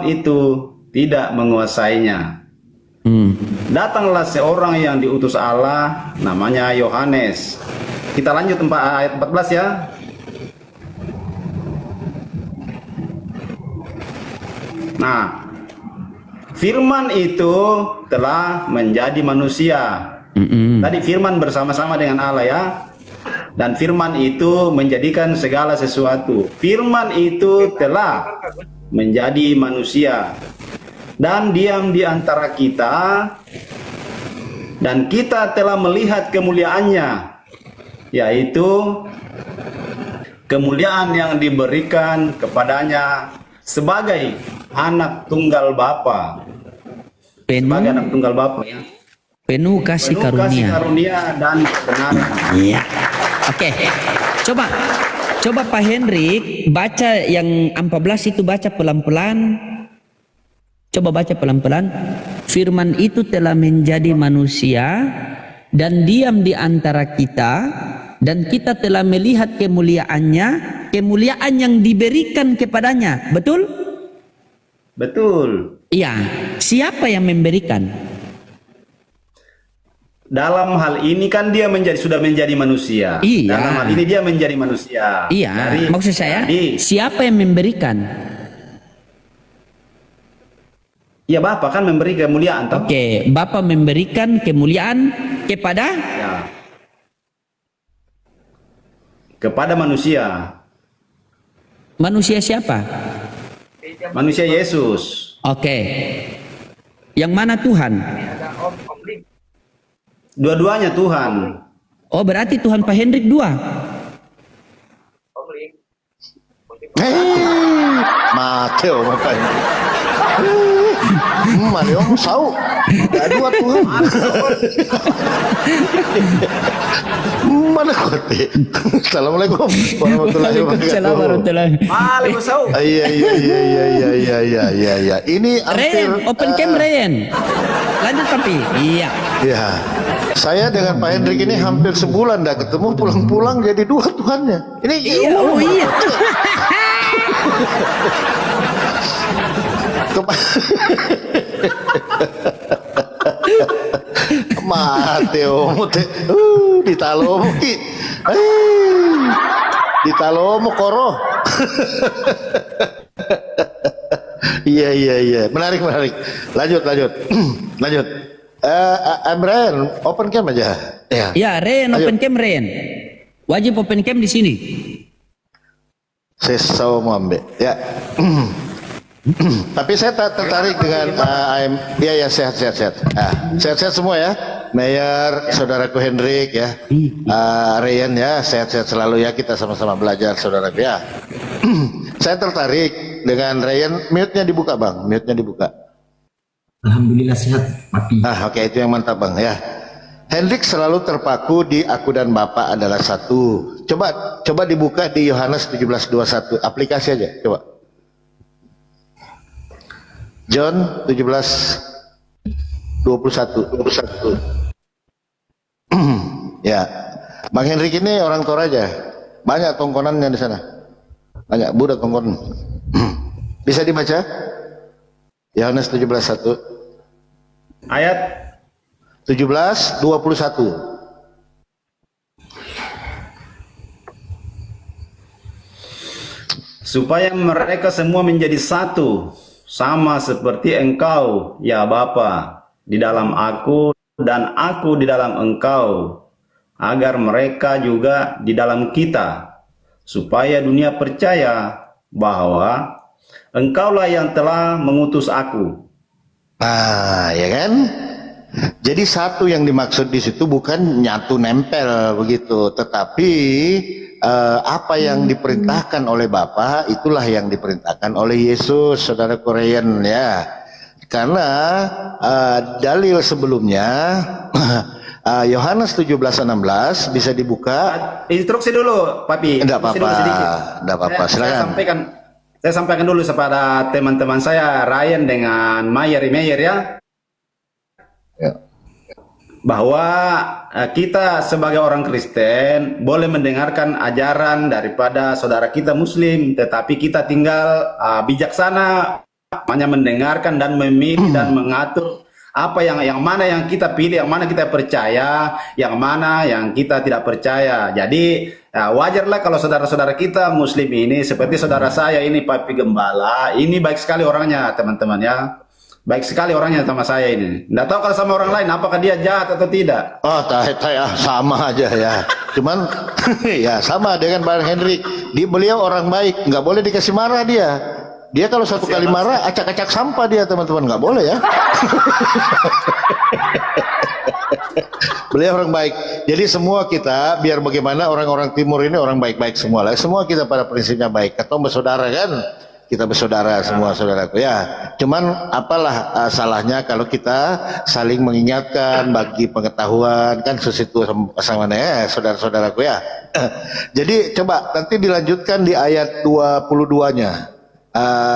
itu tidak menguasainya. Datanglah seorang yang diutus Allah, namanya Yohanes. Kita lanjut ayat 14 ya. Nah, firman itu telah menjadi manusia. Tadi firman bersama-sama dengan Allah ya. Dan firman itu menjadikan segala sesuatu. Firman itu telah menjadi manusia dan diam di antara kita, dan kita telah melihat kemuliaannya, yaitu kemuliaan yang diberikan kepadanya sebagai anak tunggal Bapa. Sebagai anak tunggal Bapa ya. Penuh kasih karunia dan kebenaran. Iya. Oke. Coba Pak Hendrik baca yang 14 itu, baca pelan-pelan. Coba baca pelan-pelan. Firman itu telah menjadi manusia dan diam di antara kita, dan kita telah melihat kemuliaannya, kemuliaan yang diberikan kepadanya. Betul? Betul. Iya. Siapa yang memberikan? Dalam hal ini kan dia sudah menjadi manusia. Iya. Dalam hal ini dia menjadi manusia. Iya. Maksud saya, siapa yang memberikan? Ya, Bapa kan memberi kemuliaan. Oke, Bapa memberikan kemuliaan kepada? Ya. Kepada manusia. Manusia siapa? Manusia Yesus. Oke. Yang mana Tuhan? Dua-duanya Tuhan. Oh, berarti Tuhan Pak Hendrik dua. Mati Pak. Mari om tahu. Ada dua Tuhan. Mana kote? Assalamualaikum warahmatullahi wabarakatuh. Waalaikumsalam. Iya. Ini Ren, open cam Ren. Lanjut tapi. Iya. Ya. Saya dengan Pak Hendrik ini hampir sebulan dah ketemu, pulang-pulang jadi dua Tuhannya. Ini iya, oh iya. Mati om, ditalomo ki, ditalomo koro. Iya, menarik. Lanjut. Brian, open cam aja. Ya, Ren, open cam Ren. Wajib open cam di sini. Saya mau ambil. Ya. Tapi saya tertarik dengan ya sehat. Sehat semua ya. Mayor, saudaraku Hendrik ya. Ryan ya, sehat selalu ya, kita sama-sama belajar saudaraku ya. Saya tertarik dengan Ryan, mute-nya dibuka Bang, mute-nya dibuka. Alhamdulillah sehat, Papi. Oke, itu yang mantap Bang ya. Hendrik selalu terpaku di aku dan Bapak adalah satu. Coba dibuka di Yohanes 17:21, aplikasi aja, coba. John 17:21. Ya, Bang Hendrik ini orang Toraja, banyak tongkonannya di sana, banyak budak tongkonan. Bisa dibaca? Yohanes 17:1. Ayat 17:21. Supaya mereka semua menjadi satu, sama seperti Engkau, ya Bapa, di dalam aku dan aku di dalam Engkau, agar mereka juga di dalam kita, supaya dunia percaya bahwa Engkaulah yang telah mengutus aku. Nah, ya kan? Jadi satu yang dimaksud di situ bukan nyatu nempel begitu, tetapi apa yang diperintahkan oleh Bapa itulah yang diperintahkan oleh Yesus, saudara Korean ya. Karena dalil sebelumnya Yohanes 17:16 bisa dibuka. Instruksi dulu, Papi. Enggak apa-apa. Silakan. Saya sampaikan dulu kepada teman-teman saya, Ryan dengan Mayer ya. Bahwa kita sebagai orang Kristen boleh mendengarkan ajaran daripada saudara kita Muslim, tetapi kita tinggal bijaksana hanya mendengarkan dan memilih dan mengatur apa yang mana yang kita pilih, yang mana kita percaya, yang mana yang kita tidak percaya. Jadi wajarlah kalau saudara-saudara kita Muslim ini seperti saudara saya ini Papi Gembala, ini baik sekali orangnya teman-teman ya. Baik sekali orangnya sama saya ini. Nggak tahu kalau sama orang lain apakah dia jahat atau tidak. Oh, sama aja ya. Cuman ya sama dengan Bang Hendrik. Beliau orang baik, nggak boleh dikasih marah dia. Dia kalau satu kali marah, acak-acak sampah dia teman-teman, nggak boleh ya. Beliau orang baik. Jadi semua kita, biar bagaimana orang-orang timur ini orang baik-baik semua lah. Semua kita pada prinsipnya baik. Atau bersaudara kan? Kita bersaudara semua saudaraku ya. Cuman apalah salahnya kalau kita saling mengingatkan bagi pengetahuan kan sesitu sama ya saudara-saudaraku ya. Jadi coba nanti dilanjutkan di ayat 22-nya.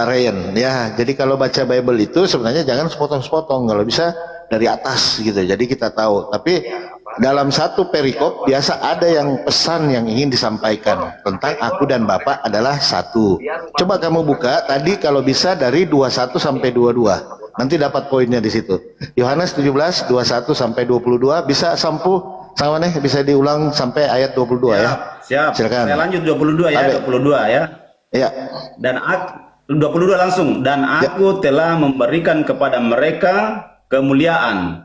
Ryan ya. Jadi kalau baca Bible itu sebenarnya jangan sepotong-sepotong, kalau bisa dari atas gitu. Jadi kita tahu. Tapi dalam satu perikop biasa ada yang pesan yang ingin disampaikan tentang aku dan Bapak adalah satu. Coba kamu buka tadi kalau bisa dari 21 sampai 22. Nanti dapat poinnya di situ. Yohanes 17 21 sampai 22 bisa sama nih bisa diulang sampai ayat 22 ya. Siap. Silakan. Saya lanjut 22 ya, 22 ya. Ya. Dan 22 langsung, dan aku telah memberikan kepada mereka kemuliaan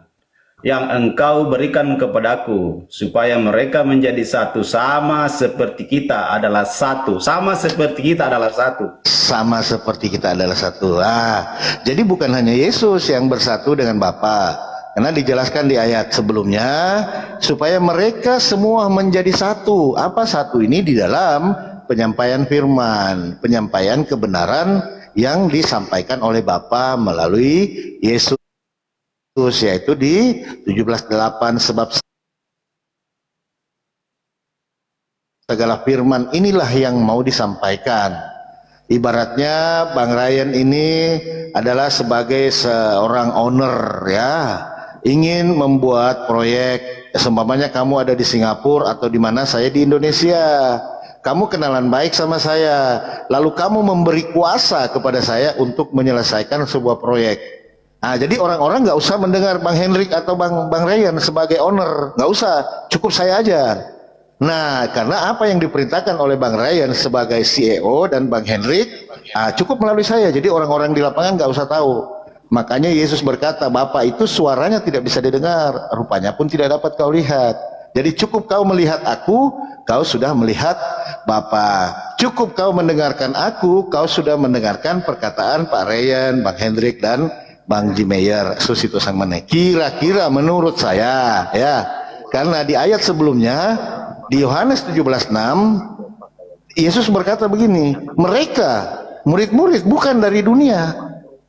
yang engkau berikan kepadaku, supaya mereka menjadi satu sama seperti kita adalah satu. Sama seperti kita adalah satu. Sama seperti kita adalah satu. Jadi bukan hanya Yesus yang bersatu dengan Bapa. Karena dijelaskan di ayat sebelumnya, supaya mereka semua menjadi satu. Apa satu ini? Di dalam penyampaian firman, penyampaian kebenaran yang disampaikan oleh Bapa melalui Yesus, yaitu di 17:8, sebab segala firman inilah yang mau disampaikan. Ibaratnya Bang Ryan ini adalah sebagai seorang owner ya, ingin membuat proyek, seumpamanya kamu ada di Singapura atau di mana, saya di Indonesia. Kamu kenalan baik sama saya, lalu kamu memberi kuasa kepada saya untuk menyelesaikan sebuah proyek. Jadi orang-orang nggak usah mendengar Bang Hendrik atau Bang Ryan sebagai owner, nggak usah, cukup saya aja. Nah, karena apa yang diperintahkan oleh Bang Ryan sebagai CEO dan Bang Hendrik, cukup melalui saya. Jadi orang-orang di lapangan nggak usah tahu. Makanya Yesus berkata, Bapa itu suaranya tidak bisa didengar, rupanya pun tidak dapat kau lihat. Jadi cukup kau melihat aku, kau sudah melihat Bapa. Cukup kau mendengarkan aku, kau sudah mendengarkan perkataan Pak Ryan, Bang Hendrik dan Bang Jimeyer, Susito Sangmane. Kira-kira menurut saya ya, karena di ayat sebelumnya di Yohanes 17:6 Yesus berkata begini, mereka murid-murid bukan dari dunia,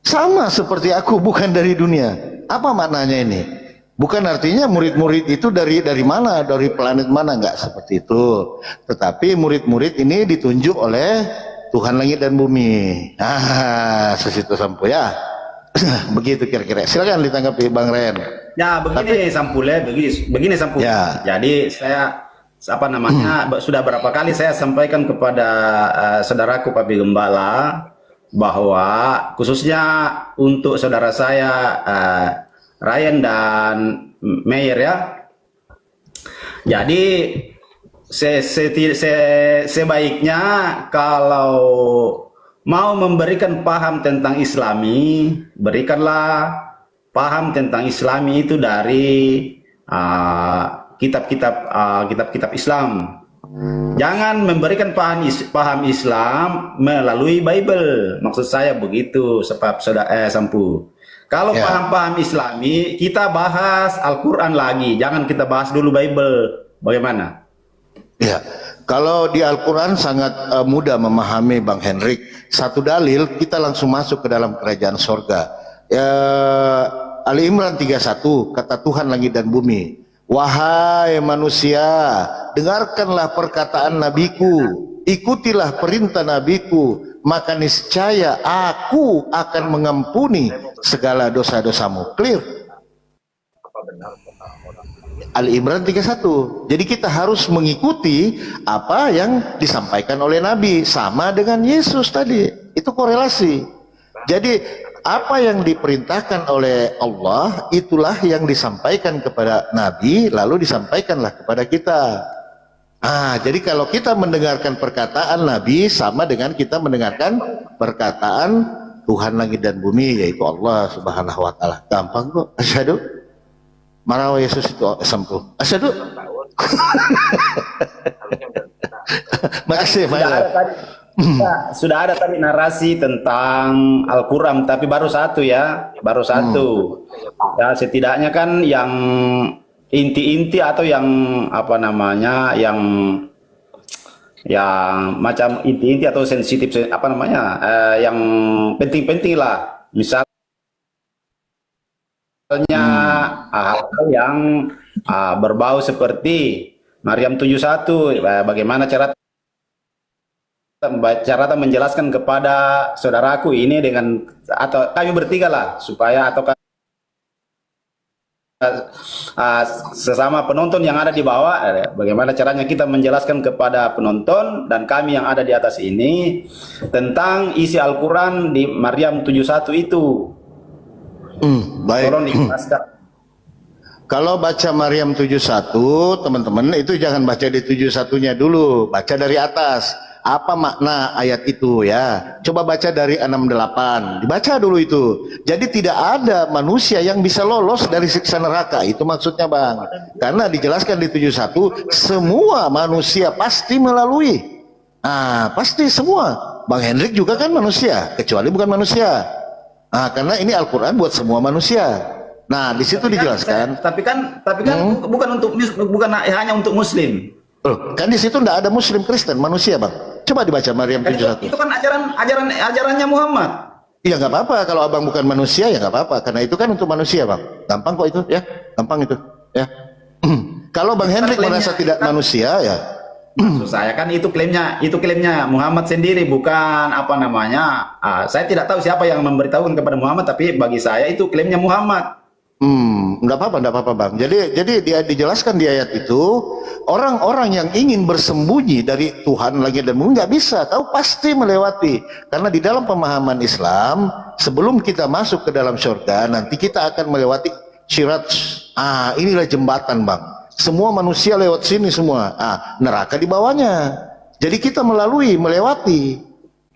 sama seperti aku bukan dari dunia. Apa maknanya ini? Bukan artinya murid-murid itu dari mana, dari planet mana, enggak seperti itu. Tetapi murid-murid ini ditunjuk oleh Tuhan langit dan bumi. Sesitu sampo ya. Begitu kira-kira. Silakan ditanggapi Bang Ren. Ya begini Sampule, begini Sampule. Ya. Jadi saya sudah berapa kali saya sampaikan kepada saudaraku Papi Gembala bahwa khususnya untuk saudara saya Ryan dan Meyer ya. Jadi sebaiknya kalau mau memberikan paham tentang Islami, berikanlah paham tentang Islami itu dari kitab-kitab Islam. Jangan memberikan paham Islam melalui Bible. Maksud saya begitu, sebab Sampu. Kalau paham-paham Islami, kita bahas Al-Quran lagi. Jangan kita bahas dulu Bible. Bagaimana? Ya, kalau di Al-Quran sangat mudah memahami Bang Hendrik. Satu dalil, kita langsung masuk ke dalam kerajaan sorga. Ali Imran 31, kata Tuhan langit dan bumi, wahai manusia, dengarkanlah perkataan nabiku, ikutilah perintah nabiku, maka niscaya aku akan mengampuni segala dosa-dosamu. Clear? Ali Imran 31. Jadi kita harus mengikuti apa yang disampaikan oleh Nabi, sama dengan Yesus tadi. Itu korelasi. Jadi apa yang diperintahkan oleh Allah itulah yang disampaikan kepada Nabi, lalu disampaikanlah kepada kita. Jadi kalau kita mendengarkan perkataan Nabi sama dengan kita mendengarkan perkataan Tuhan langit dan bumi, yaitu Allah Subhanahu wa taala. Gampang kok. Asyhadu marawa Yesus itu sembuh. Asyhadu. Makasih Sudah ada tadi narasi tentang Al-Quran, tapi baru satu ya, baru satu. Ya, setidaknya kan yang inti-inti atau yang apa namanya, yang macam inti-inti atau sensitif apa namanya, yang penting-penting lah. Misalnya hal yang berbau seperti Maryam 71, bagaimana cara menjelaskan kepada saudaraku ini dengan atau kami bertiga lah supaya atau sesama penonton yang ada di bawah, bagaimana caranya kita menjelaskan kepada penonton dan kami yang ada di atas ini tentang isi Al-Quran di Maryam 71 itu. Baik. Tolong dijelaskan. Kalau baca Maryam 71, teman-teman, itu jangan baca di 71-nya dulu, baca dari atas. Apa makna ayat itu ya? Coba baca dari 68, dibaca dulu itu. Jadi tidak ada manusia yang bisa lolos dari siksa neraka, itu maksudnya Bang. Karena dijelaskan di 71, semua manusia pasti melalui. Pasti semua. Bang Hendrik juga kan manusia, kecuali bukan manusia. Karena ini Al-Quran buat semua manusia. Nah, di situ dijelaskan. Tapi kan bukan hanya untuk Muslim. Loh, kan di situ enggak ada Muslim, Kristen, manusia Bang. Coba dibaca Maryam 71. Itu kan ajarannya Muhammad. Iya nggak apa-apa kalau abang bukan manusia ya nggak apa-apa karena itu kan untuk manusia Bang. Gampang kok itu ya, gampang itu ya. Kalau Bang Hendrik merasa tidak manusia ya. Maksud saya kan itu klaimnya Muhammad sendiri, bukan apa namanya. Saya tidak tahu siapa yang memberitahukan kepada Muhammad, tapi bagi saya itu klaimnya Muhammad. Nggak apa-apa Bang. Jadi dia dijelaskan di ayat itu, orang-orang yang ingin bersembunyi dari Tuhan lagi dan nggak bisa, tahu pasti melewati. Karena di dalam pemahaman Islam, sebelum kita masuk ke dalam surga, nanti kita akan melewati Sirat. Inilah jembatan Bang. Semua manusia lewat sini semua. Neraka di bawahnya. Jadi kita melewati.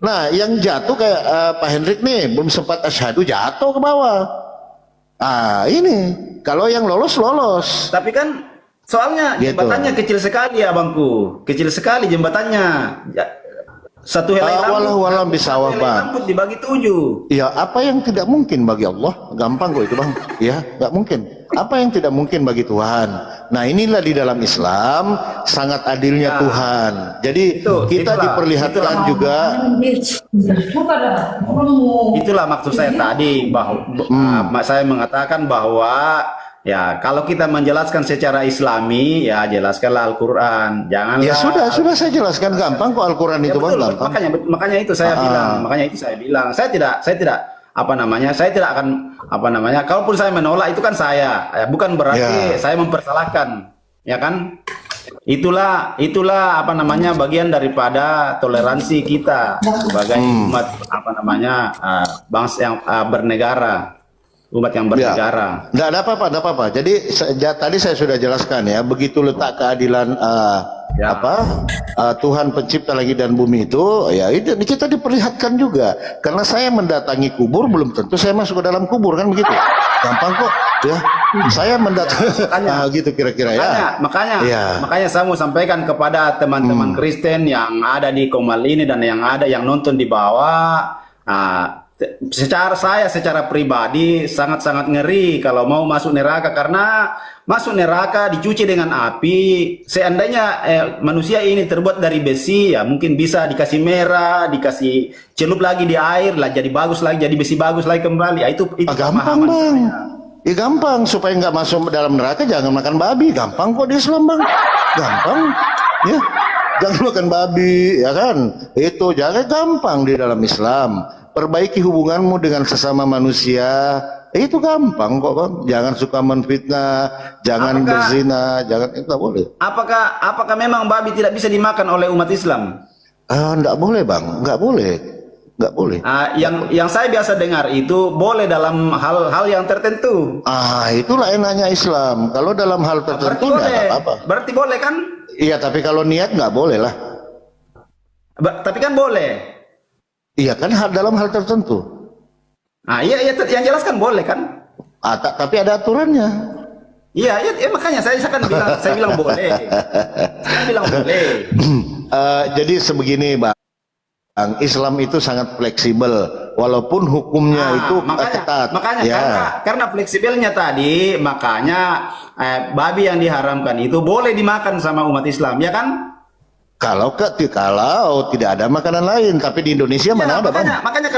Nah, yang jatuh kayak Pak Hendrik nih, belum sempat asyhadu jatuh ke bawah. Ini kalau yang lolos. Tapi kan soalnya gitu. Jembatannya kecil sekali ya Bangku, kecil sekali jembatannya. Satu helai walau bisa Bang. Dibagi 7. Ya, apa yang tidak mungkin bagi Allah? Gampang kok itu Bang. Ya, nggak mungkin. Apa yang tidak mungkin bagi Tuhan? Nah, inilah di dalam Islam sangat adilnya Tuhan. Jadi kita diperlihatkan juga. Itulah maksud saya tadi bahwa saya mengatakan bahwa ya kalau kita menjelaskan secara Islami ya jelaskanlah Al-Quran, janganlah. Ya sudah saya jelaskan gampang kok Al-Quran itu Bang. Gampang. Makanya itu saya bilang, saya tidak saya tidak akan kalaupun saya menolak itu kan saya bukan berarti saya mempersalahkan, ya kan? Itulah bagian daripada toleransi kita sebagai umat bangsa yang bernegara, umat yang bernegara. Nggak ada apa-apa. Jadi tadi saya sudah jelaskan ya, begitu letak keadilan Tuhan pencipta langit dan bumi itu, ya itu kita diperlihatkan juga. Karena saya mendatangi kubur belum tentu saya masuk ke dalam kubur kan begitu. Gampang kok ya. Saya mendatangi gitu kira-kira ya. Makanya saya mau sampaikan kepada teman-teman Kristen yang ada di Komal ini dan yang nonton di bawah. Secara pribadi sangat-sangat ngeri kalau mau masuk neraka, karena masuk neraka dicuci dengan api. Seandainya manusia ini terbuat dari besi, ya mungkin bisa dikasih merah, dikasih celup lagi di air lah, jadi bagus lagi, jadi besi bagus lagi kembali. Itu gampang Bang. Ya gampang, supaya nggak masuk dalam neraka jangan makan babi. Gampang kok di Islam Bang. Gampang ya. Jangan makan babi ya kan. Itu jangan gampang di dalam Islam. Perbaiki hubunganmu dengan sesama manusia, itu gampang kok Bang. Jangan suka menfitnah, jangan berzina, jangan, itu nggak boleh. Apakah memang babi tidak bisa dimakan oleh umat Islam? Nggak boleh Bang, nggak boleh. nggak boleh. Yang saya biasa dengar itu boleh dalam hal-hal yang tertentu. Itulah enaknya Islam. Kalau dalam hal Berarti tertentu boleh. nggak apa-apa. Berarti boleh kan? Iya, tapi kalau niat nggak boleh lah. Tapi kan boleh. Iya kan, dalam hal tertentu. Iya, yang jelas kan boleh kan? Tapi ada aturannya. Iya, makanya saya bilang boleh. Saya bilang boleh. Jadi sebegini, Bang. Islam itu sangat fleksibel, walaupun hukumnya itu ketat. Makanya ya. karena fleksibelnya tadi, makanya babi yang diharamkan itu boleh dimakan sama umat Islam, ya kan? Kalau tidak ada makanan lain, tapi di Indonesia mana ada, Bang? Makanya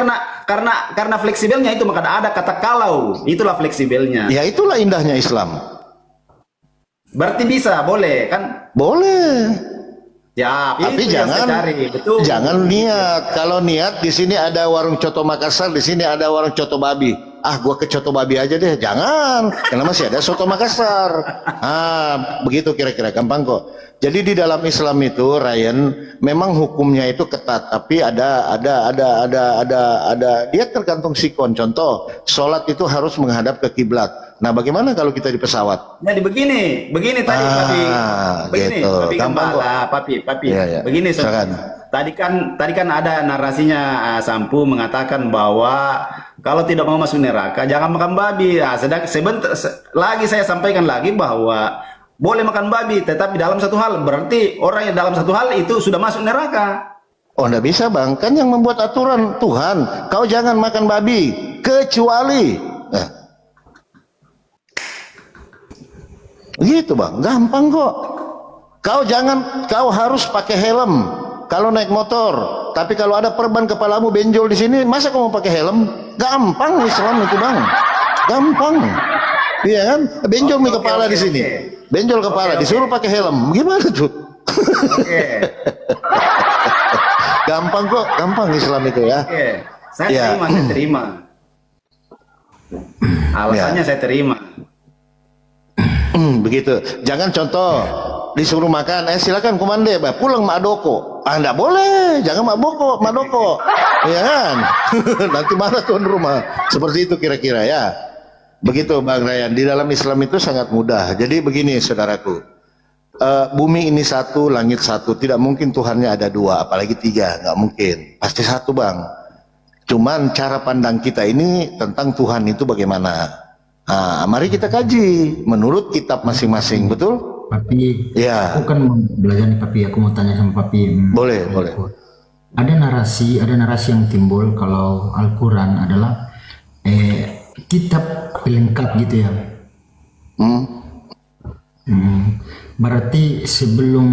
karena fleksibelnya itu, maka ada kata kalau, itulah fleksibelnya. Ya itulah indahnya Islam. Berarti bisa, boleh kan? Boleh. Ya, tapi itu yang saya cari, betul. Jangan niat. Kalau niat di sini ada warung coto Makassar, di sini ada warung coto babi. Gua ke coto babi aja deh. Jangan, karena masih ada soto Makassar. Begitu kira-kira, gampang kok. Jadi di dalam Islam itu, Ryan, memang hukumnya itu ketat, tapi ada dia tergantung sikon. Contoh, sholat itu harus menghadap ke kiblat. Nah, bagaimana kalau kita di pesawat? Jadi begini tadi, Papi. Begini, gitu. Papi Gembala, Papi. Ya. Begini, tadi kan ada narasinya, Sampu mengatakan bahwa kalau tidak mau masuk neraka jangan makan babi. Sebentar lagi saya sampaikan lagi bahwa boleh makan babi, tetapi dalam satu hal. Berarti orang yang dalam satu hal itu sudah masuk neraka. Enggak bisa, Bang. Kan yang membuat aturan Tuhan. Kau jangan makan babi kecuali gitu, Bang. Gampang kok. Kau harus pakai helm kalau naik motor. Tapi kalau ada perban kepalamu benjol di sini, masa kau mau pakai helm? Gampang Islam itu, Bang. Gampang. Iya kan? Benjol nih kepala di sini. Benjol kepala disuruh pakai helm. Gimana tuh? Gampang kok, gampang Islam itu ya. Saya terima. Alasannya saya terima. Begitu. Jangan contoh disuruh makan, silakan komande, pulang mak doko. Enggak boleh, jangan mak doko. Ya kan? Nanti marah tuan rumah. Seperti itu kira-kira ya. Begitu, Bang Ryan. Di dalam Islam itu sangat mudah. Jadi begini, saudaraku. Bumi ini satu, langit satu. Tidak mungkin Tuhannya ada dua, apalagi tiga. Nggak mungkin. Pasti satu, Bang. Cuman cara pandang kita ini tentang Tuhan itu bagaimana? Mari kita kaji menurut kitab masing-masing, betul? Papi, ya. Aku kan mau belajar nih, Papi. Aku mau tanya sama Papi. Boleh. Ada narasi yang timbul kalau Al-Quran adalah kitab pelengkap gitu ya. Berarti sebelum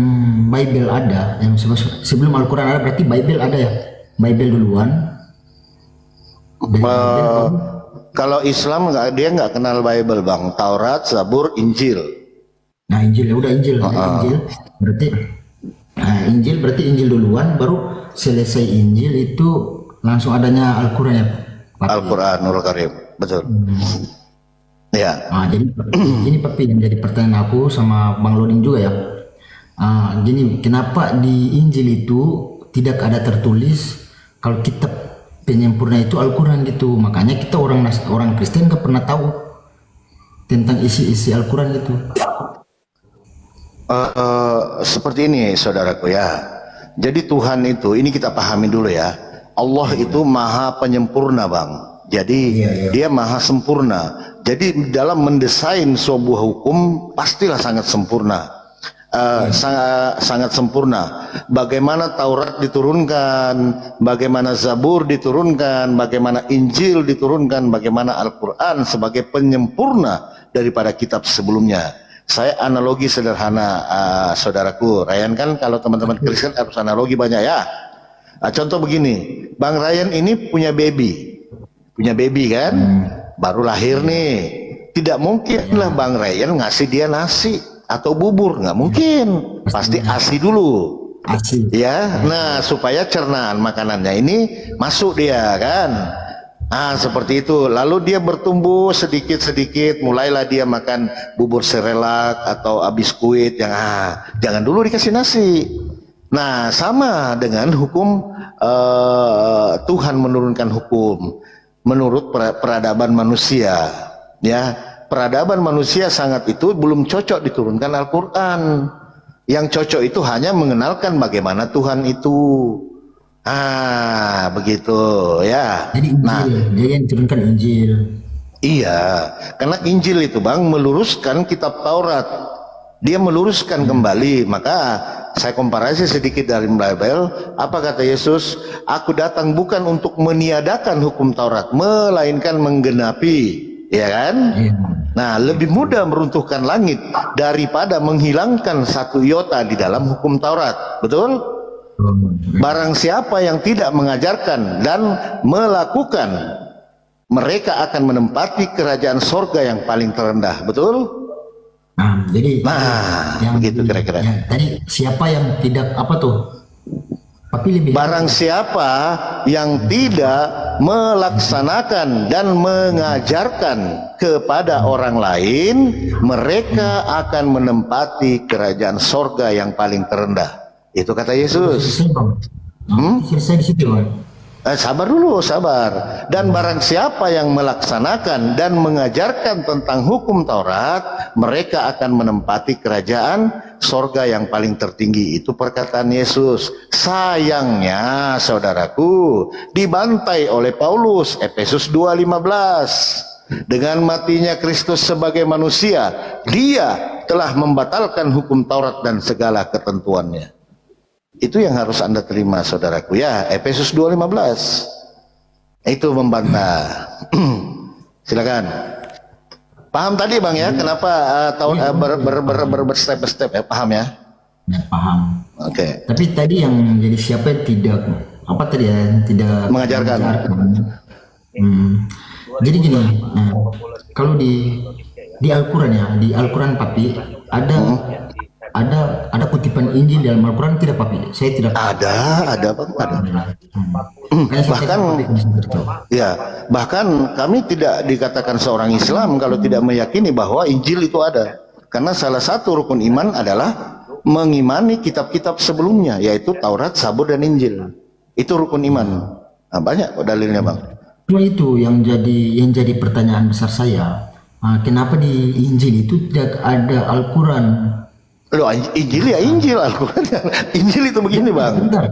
Bible ada, sebelum Al-Quran ada, berarti Bible ada ya? Bible duluan. Kalau Islam dia nggak kenal Bible, Bang. Taurat, Zabur, Injil. Nah, Injil ya udah Injil. Injil berarti Injil duluan, baru selesai Injil itu langsung adanya Al-Quran ya, Papi? Al-Quranul Karim, betul. Ya. Jadi ini Papi, yang jadi pertanyaan aku sama Bang Loding juga ya. Gini, kenapa di Injil itu tidak ada tertulis kalau kitab penyempurna itu Al-Quran gitu? Makanya kita orang Kristen gak pernah tahu tentang isi Al-Quran gitu. Seperti ini, saudaraku ya. Jadi Tuhan itu, ini kita pahami dulu ya. Allah itu maha penyempurna, Bang. Jadi dia maha sempurna. Jadi dalam mendesain sebuah hukum pastilah sangat sempurna. Sangat sempurna. Bagaimana Taurat diturunkan, bagaimana Zabur diturunkan, bagaimana Injil diturunkan, bagaimana Al-Quran sebagai penyempurna daripada kitab sebelumnya. Saya analogi sederhana, saudaraku Ryan, kan kalau teman-teman Kristen harus analogi banyak ya. Contoh begini, Bang Ryan ini punya baby kan, baru lahir nih. Tidak mungkin lah Bang Ryan ngasih dia nasi atau bubur, nggak mungkin, pasti ASI dulu. Ya, nah supaya cernaan makanannya ini masuk dia kan. Seperti itu. Lalu dia bertumbuh sedikit-sedikit, mulailah dia makan bubur serelak atau biskuit yang jangan dulu dikasih nasi. Nah, sama dengan hukum Tuhan menurunkan hukum menurut peradaban manusia. Ya, peradaban manusia sangat itu belum cocok diturunkan Al-Quran. Yang cocok itu hanya mengenalkan bagaimana Tuhan itu. Begitu ya. Jadi Injil, Nah, dia yang turunkan Injil. iya, karena Injil itu Bang meluruskan kitab Taurat. Dia meluruskan kembali. Maka saya komparasi sedikit dari Bible. Apa kata Yesus? Aku datang bukan untuk meniadakan hukum Taurat, melainkan menggenapi. Ya kan? Iya. Nah, lebih mudah meruntuhkan langit daripada menghilangkan satu iota di dalam hukum Taurat. Betul? Barang siapa yang tidak mengajarkan dan melakukan, mereka akan menempati kerajaan sorga yang paling terendah. Betul? Jadi begitu kira-kira. Ya, tadi siapa yang tidak apa tuh? Tapi lebih Barang siapa yang tidak melaksanakan dan mengajarkan kepada orang lain, mereka akan menempati kerajaan sorga yang paling terendah. Itu kata Yesus. selesai di situ, Bang. Sabar dulu, sabar. Dan barang siapa yang melaksanakan dan mengajarkan tentang hukum Taurat, mereka akan menempati kerajaan sorga yang paling tertinggi. Itu perkataan Yesus. Sayangnya, saudaraku, dibantai oleh Paulus, Efesus 2:15. Dengan matinya Kristus sebagai manusia, dia telah membatalkan hukum Taurat dan segala ketentuannya. Itu yang harus Anda terima, saudaraku ya. Efesus 2:15 itu membantah. Silakan. Paham tadi Bang ya, kenapa berstep-step ya, paham ya? Ya, paham. Oke. Tapi tadi yang jadi siapa yang tidak apa tadi ya, tidak Mengajarkan. Jadi gini, kalau di Al-Quran ya, di Al-Quran Papi ada kutipan Injil dalam Al-Quran tidak Papi? Saya tidak. Ada Bang, ada. Makanya saya Bahkan ya, bahkan kami tidak dikatakan seorang Islam kalau tidak meyakini bahwa Injil itu ada. Karena salah satu rukun iman adalah mengimani kitab-kitab sebelumnya, yaitu Taurat, Zabur, dan Injil. Itu rukun iman. Nah, banyak dalilnya Bang. Cuma itu yang jadi pertanyaan besar saya. Kenapa di Injil itu tidak ada Al-Quran? Loh, Injil ya Injil, Al-Quran ya. Injil itu begini Bang. Bentar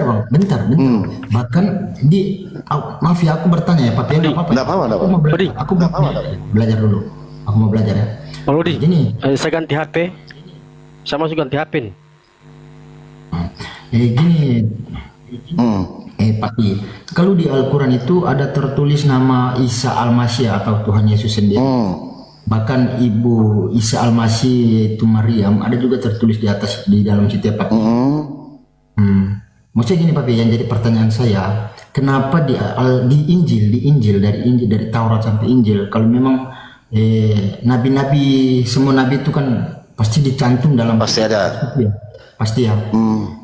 Bang, bentar. Bahkan maaf ya, aku bertanya ya Pak, ya, Enggak apa-apa. Aku mau belajar dulu. Aku mau belajar ya. Bang Lodi, Gini, saya ganti HP. Saya masuk ganti HP nih. gini, Pak, kalau di Al-Quran itu ada tertulis nama Isa Al-Masih atau Tuhan Yesus sendiri. Bahkan ibu Isa Al-Masih yaitu Maryam ada juga tertulis di atas di dalam situ ya Pak. Maksudnya gini Pak, yang jadi pertanyaan saya, kenapa di Injil dari Taurat sampai Injil, kalau memang nabi-nabi, semua nabi itu kan pasti dicantum dalam, Pasti ada. pasti ya.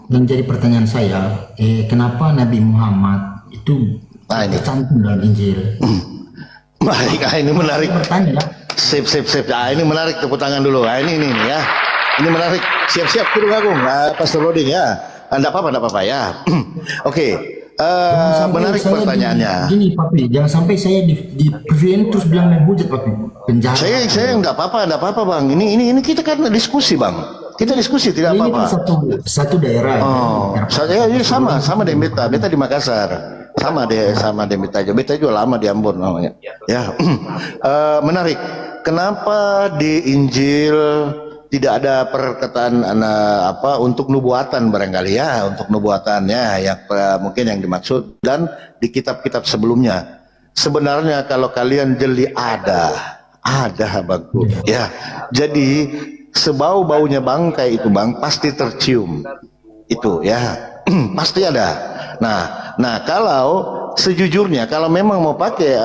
Dan jadi pertanyaan saya, kenapa Nabi Muhammad itu tercantum dalam Injil? Baik, ini menarik. Bertanya ya. Sip. Ini menarik, tepuk tangan dulu. Ini ya. Ini menarik. Siap-siap Kidung Agung, Pastor Loading ya. Enggak apa-apa ya. Oke. Menarik pertanyaannya. Gini Papi, jangan sampai saya di preview terus bilang menghujat Papi. Penjara. Saya enggak apa-apa Bang. Ini kita kan diskusi Bang. Kita diskusi tidak Ini apa-apa. kan satu daerah. Saya ini sama dengan Beta. Beta di Makassar. Sama di Beta juga lama di Ambon namanya. Ya. Menarik. Kenapa di Injil tidak ada perkataan untuk nubuatan barangkali ya, untuk nubuatannya yang mungkin yang dimaksud, dan di kitab-kitab sebelumnya. Sebenarnya kalau kalian jeli ada Bangku. Ya. Jadi sebau-baunya bangkai itu Bang pasti tercium. Itu ya. Pasti ada. Nah, kalau sejujurnya kalau memang mau pakai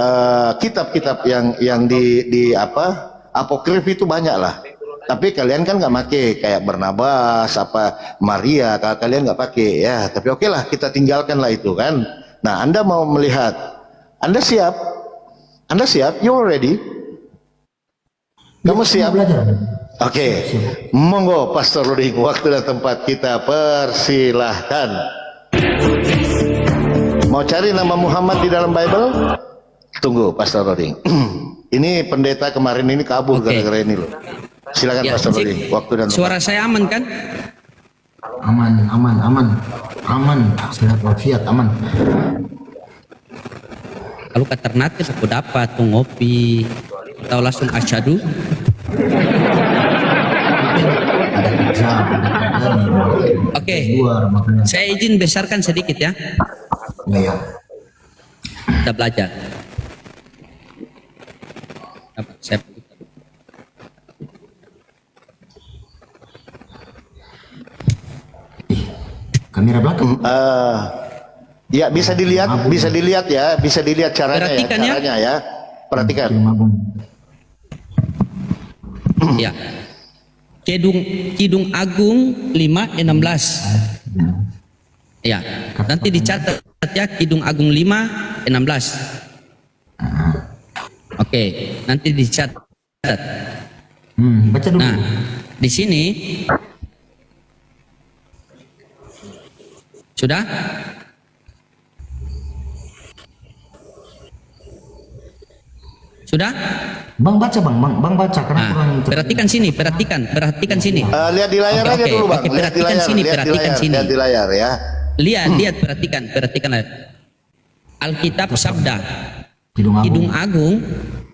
kitab-kitab yang di apokrif itu banyak lah. Tapi kalian kan nggak pakai kayak Barnabas, Maria, kalian nggak pakai ya. Tapi oke lah, kita tinggalkanlah itu kan. Nah, Anda mau melihat, Anda siap, you ready? Kamu siap? Belajar. Oke, monggo Pastor Ruding, waktu dan tempat kita persilahkan. Mau cari nama Muhammad di dalam Bible? Tunggu Pastor Ruding. Ini pendeta kemarin ini kabur gara-gara ini loh. Silakan Ya, Pastor Ruding, waktu dan tempat. suara saya aman kan? Aman. Sehat walafiat, aman. Kalau alternatif aku dapat tuh ngopi atau langsung asyadu. Ada pizza, ada Oke, luar makanya. saya izin besarkan sedikit ya. Ya. Kita belajar. Saya Kamera belakang. Ya bisa dilihat ya, bisa dilihat caranya Perhatikan ya. caranya ya. Perhatikan. Film Agung. ya. Kidung Agung 5:16. Ya, nanti dicatat ya Kidung Agung 5:16. Oke, nanti dicatat. Baca dulu. Nah, di sini sudah? Sudah? Bang baca bang baca karena Nah, kurang. perhatikan sini. Lihat di layar Oke, aja oke, dulu Bang. oke, Lihat di perhatikan layar, sini, lihat di perhatikan layar, sini. lihat di layar ya. Lihat, perhatikan. Alkitab Sabda Kidung Agung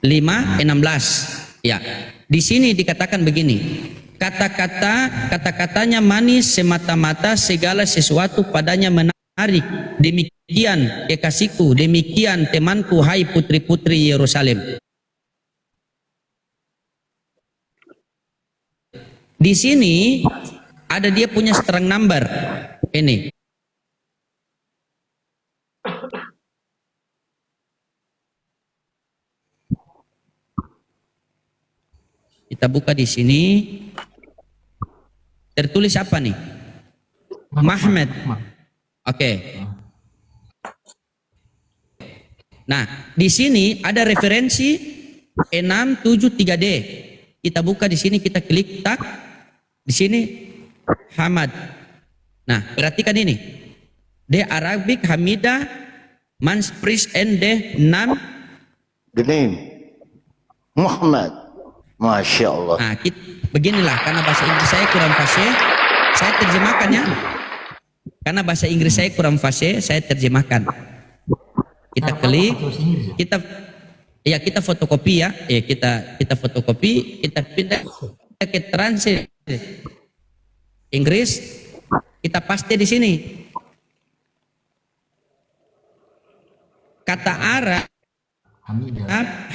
5:16. Ya. Di sini dikatakan begini. Kata-katanya manis semata-mata, segala sesuatu padanya menarik. Demikian kekasihku, demikian temanku, hai putri-putri Yerusalem. Di sini ada dia punya strong number. Ini. Kita buka di sini. Tertulis apa nih? Muhammad. Oke. Nah, di sini ada referensi 673D. Kita buka di sini, kita klik tak. Di sini Hamad. Nah, perhatikan ini. The Arabic Hamida Manspris and the Nam. The name Muhammad. Masya Allah. Nah, beginilah, karena bahasa Inggris saya kurang fasih, saya terjemahkan ya. Karena bahasa Inggris saya kurang fasih, saya terjemahkan. Kita klik, kita fotokopi ya. Kita fotokopi, kita pindah ke translate Inggris, kita paste di sini. Kata Arab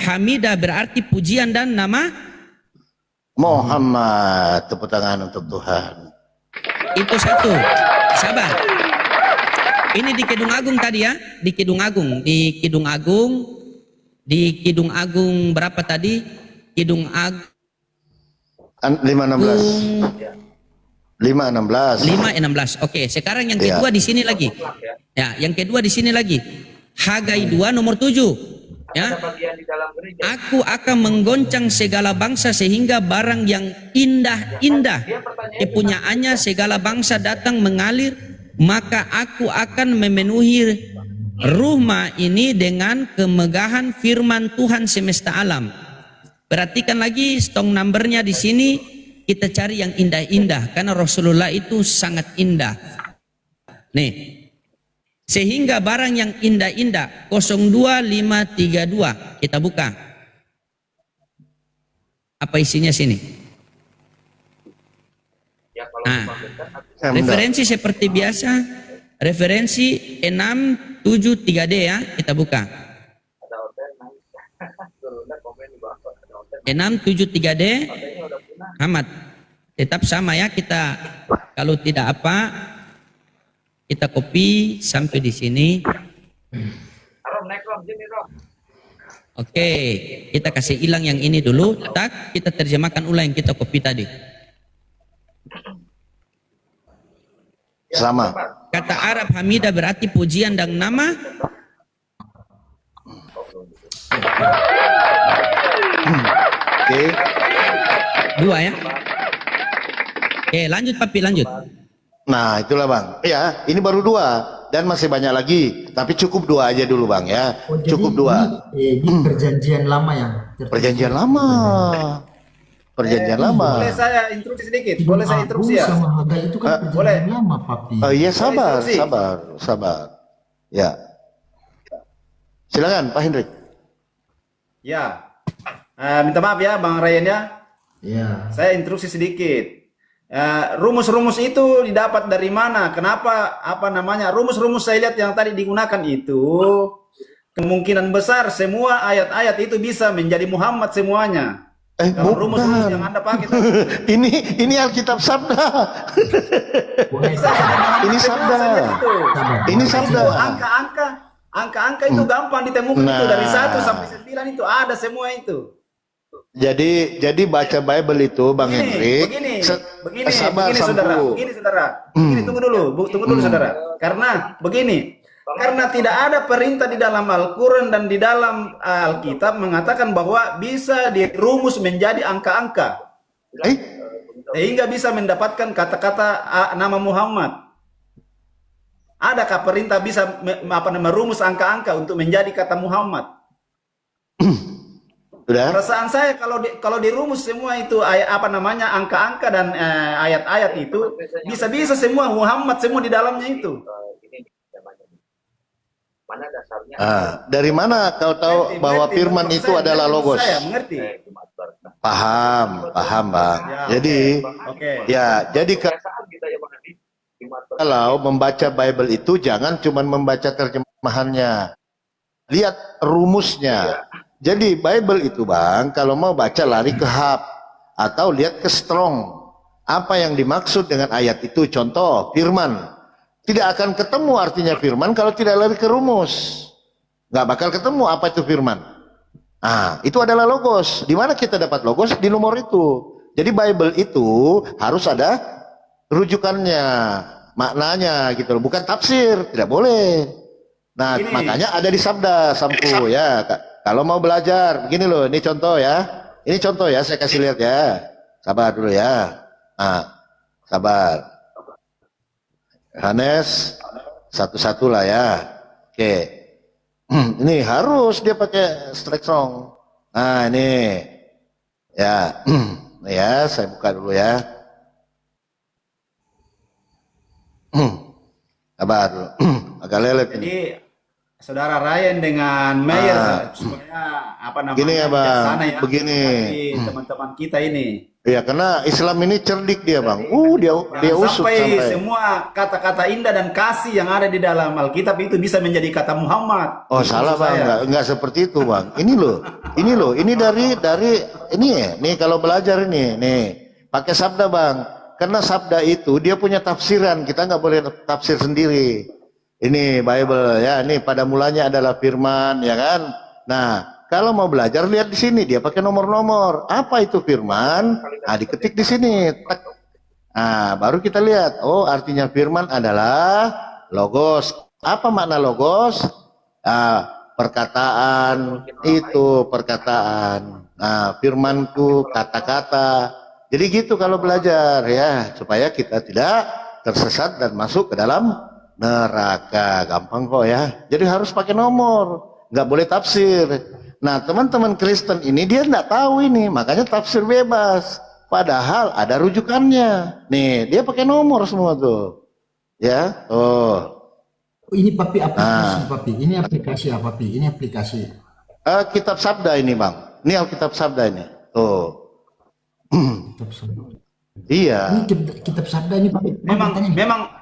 Hamidah berarti pujian dan nama Muhammad. Tepuk tangan untuk Tuhan. itu satu. Sabar. Ini di Kidung Agung tadi ya, di Kidung Agung berapa tadi? Kidung Agung 5:16. Oke, sekarang yang kedua di sini lagi. Ya, yang kedua di sini lagi. Hagai 2 nomor 7. Ya. Aku akan menggoncang segala bangsa sehingga barang yang indah-indah kepunyaannya segala bangsa datang mengalir, maka aku akan memenuhi rumah ini dengan kemegahan firman Tuhan semesta alam. Perhatikan lagi strong numbernya di sini, kita cari yang indah-indah karena Rasulullah itu sangat indah. Nih. Sehingga barang yang indah-indah 02532 kita buka. Apa isinya sini? Nah, referensi seperti biasa, referensi 673D ya, kita buka. 673D Ahmad. Tetap sama ya, kita kalau tidak apa kita copy sampai di sini. Oke, kita kasih hilang yang ini dulu. Tak, kita terjemahkan ulang yang kita copy tadi. Sama. Kata Arab Hamidah berarti pujian dan nama. Oke. Dua ya. Oke, lanjut Papi, lanjut. Nah, itulah Bang. Ya, ini baru 2 dan masih banyak lagi. Tapi cukup 2 aja dulu Bang ya. Oh, jadi Cukup 2. ini perjanjian lama yang tertulis. Perjanjian lama. Perjanjian lama. Boleh saya instruksi sedikit? Ibn Boleh saya Abu instruksi ya? sama Hagai itu kan perjanjian boleh. lama, Papi. Oh iya, sabar, instruksi. sabar. Ya. Silakan Pak Hendrik. Ya. Minta maaf ya Bang Ryan ya. Ya. Saya instruksi sedikit. Rumus-rumus itu didapat dari mana? Kenapa rumus-rumus saya lihat yang tadi digunakan itu kemungkinan besar semua ayat-ayat itu bisa menjadi Muhammad semuanya. Kalau rumus-rumus yang Anda pakai tadi, ini Alkitab Sabda. Ini Sabda. Ini Sabda. Angka-angka itu gampang ditemukan itu dari 1 sampai 9 itu ada semua itu. Jadi baca Bible itu Bang Hendrik. Begini sabar, saudara. Sampu. Begini saudara. Begini tunggu dulu saudara. Karena begini. Karena tidak ada perintah di dalam Al-Quran dan di dalam Alkitab mengatakan bahwa bisa dirumus menjadi angka-angka. Sehingga bisa mendapatkan kata-kata nama Muhammad. Adakah perintah bisa merumus angka-angka untuk menjadi kata Muhammad? Sudah? Perasaan saya kalau dirumus semua itu angka-angka dan ayat-ayat itu bisa semua Muhammad semua di dalamnya itu. Dari mana kau tahu bahwa firman itu adalah logos? Saya mengerti. Paham Bang. Ya, Jadi Oke. ya, jadi kalau membaca Bible itu jangan cuma membaca terjemahannya. Lihat rumusnya. Jadi Bible itu Bang, kalau mau baca lari ke hub atau lihat ke strong. Apa yang dimaksud dengan ayat itu? Contoh, firman. Tidak akan ketemu artinya firman kalau tidak lari ke rumus. Nggak bakal ketemu apa itu firman. Itu adalah logos. Di mana kita dapat logos? Di nomor itu. Jadi Bible itu harus ada rujukannya, maknanya gitu loh. Bukan tafsir, tidak boleh. Nah, makanya ada di Sabda, Sampu ya. Kalau mau belajar, begini loh, ini contoh ya. Ini contoh ya, saya kasih lihat ya. Sabar dulu ya. Sabar. Yohanes 1:1 lah ya. Oke. Ini harus dia pakai strike strong. Nah, ini. Ya. Ya, saya buka dulu ya. Sabar dulu. Agak lelet ini. Jadi Saudara Ryan dengan Mayer supaya Gini ya Bang, begini. Teman-teman kita ini. Iya, karena Islam ini cerdik dia Bang. Dia usut sampai semua kata-kata indah dan kasih yang ada di dalam Alkitab itu bisa menjadi kata Muhammad. Oh, salah Bang, enggak seperti itu Bang. Ini loh, ini dari ini ya. Nih kalau belajar ini, nih pakai sabda Bang. Karena sabda itu dia punya tafsiran, kita nggak boleh tafsir sendiri. Ini Bible ya, ini pada mulanya adalah firman ya kan. Nah, kalau mau belajar lihat di sini dia pakai nomor-nomor. Apa itu firman? Diketik di sini. Baru kita lihat. Oh, artinya firman adalah logos. Apa makna logos? Perkataan itu perkataan. Firmanku kata-kata. Jadi gitu kalau belajar ya, supaya kita tidak tersesat dan masuk ke dalam neraka. Gampang kok ya. Jadi harus pakai nomor, nggak boleh tafsir. Nah, teman-teman Kristen ini dia nggak tahu ini, makanya tafsir bebas. Padahal ada rujukannya. Nih, dia pakai nomor semua tuh. Ya, Ini Papi aplikasi, Papi. Ini aplikasi apa, Papi? Ini aplikasi. Kitab Sabda ini, Bang. Ini Alkitab Sabda ini. Tuh. Kitab Sabda. Iya. Ini kitab Sabda ini, Papi.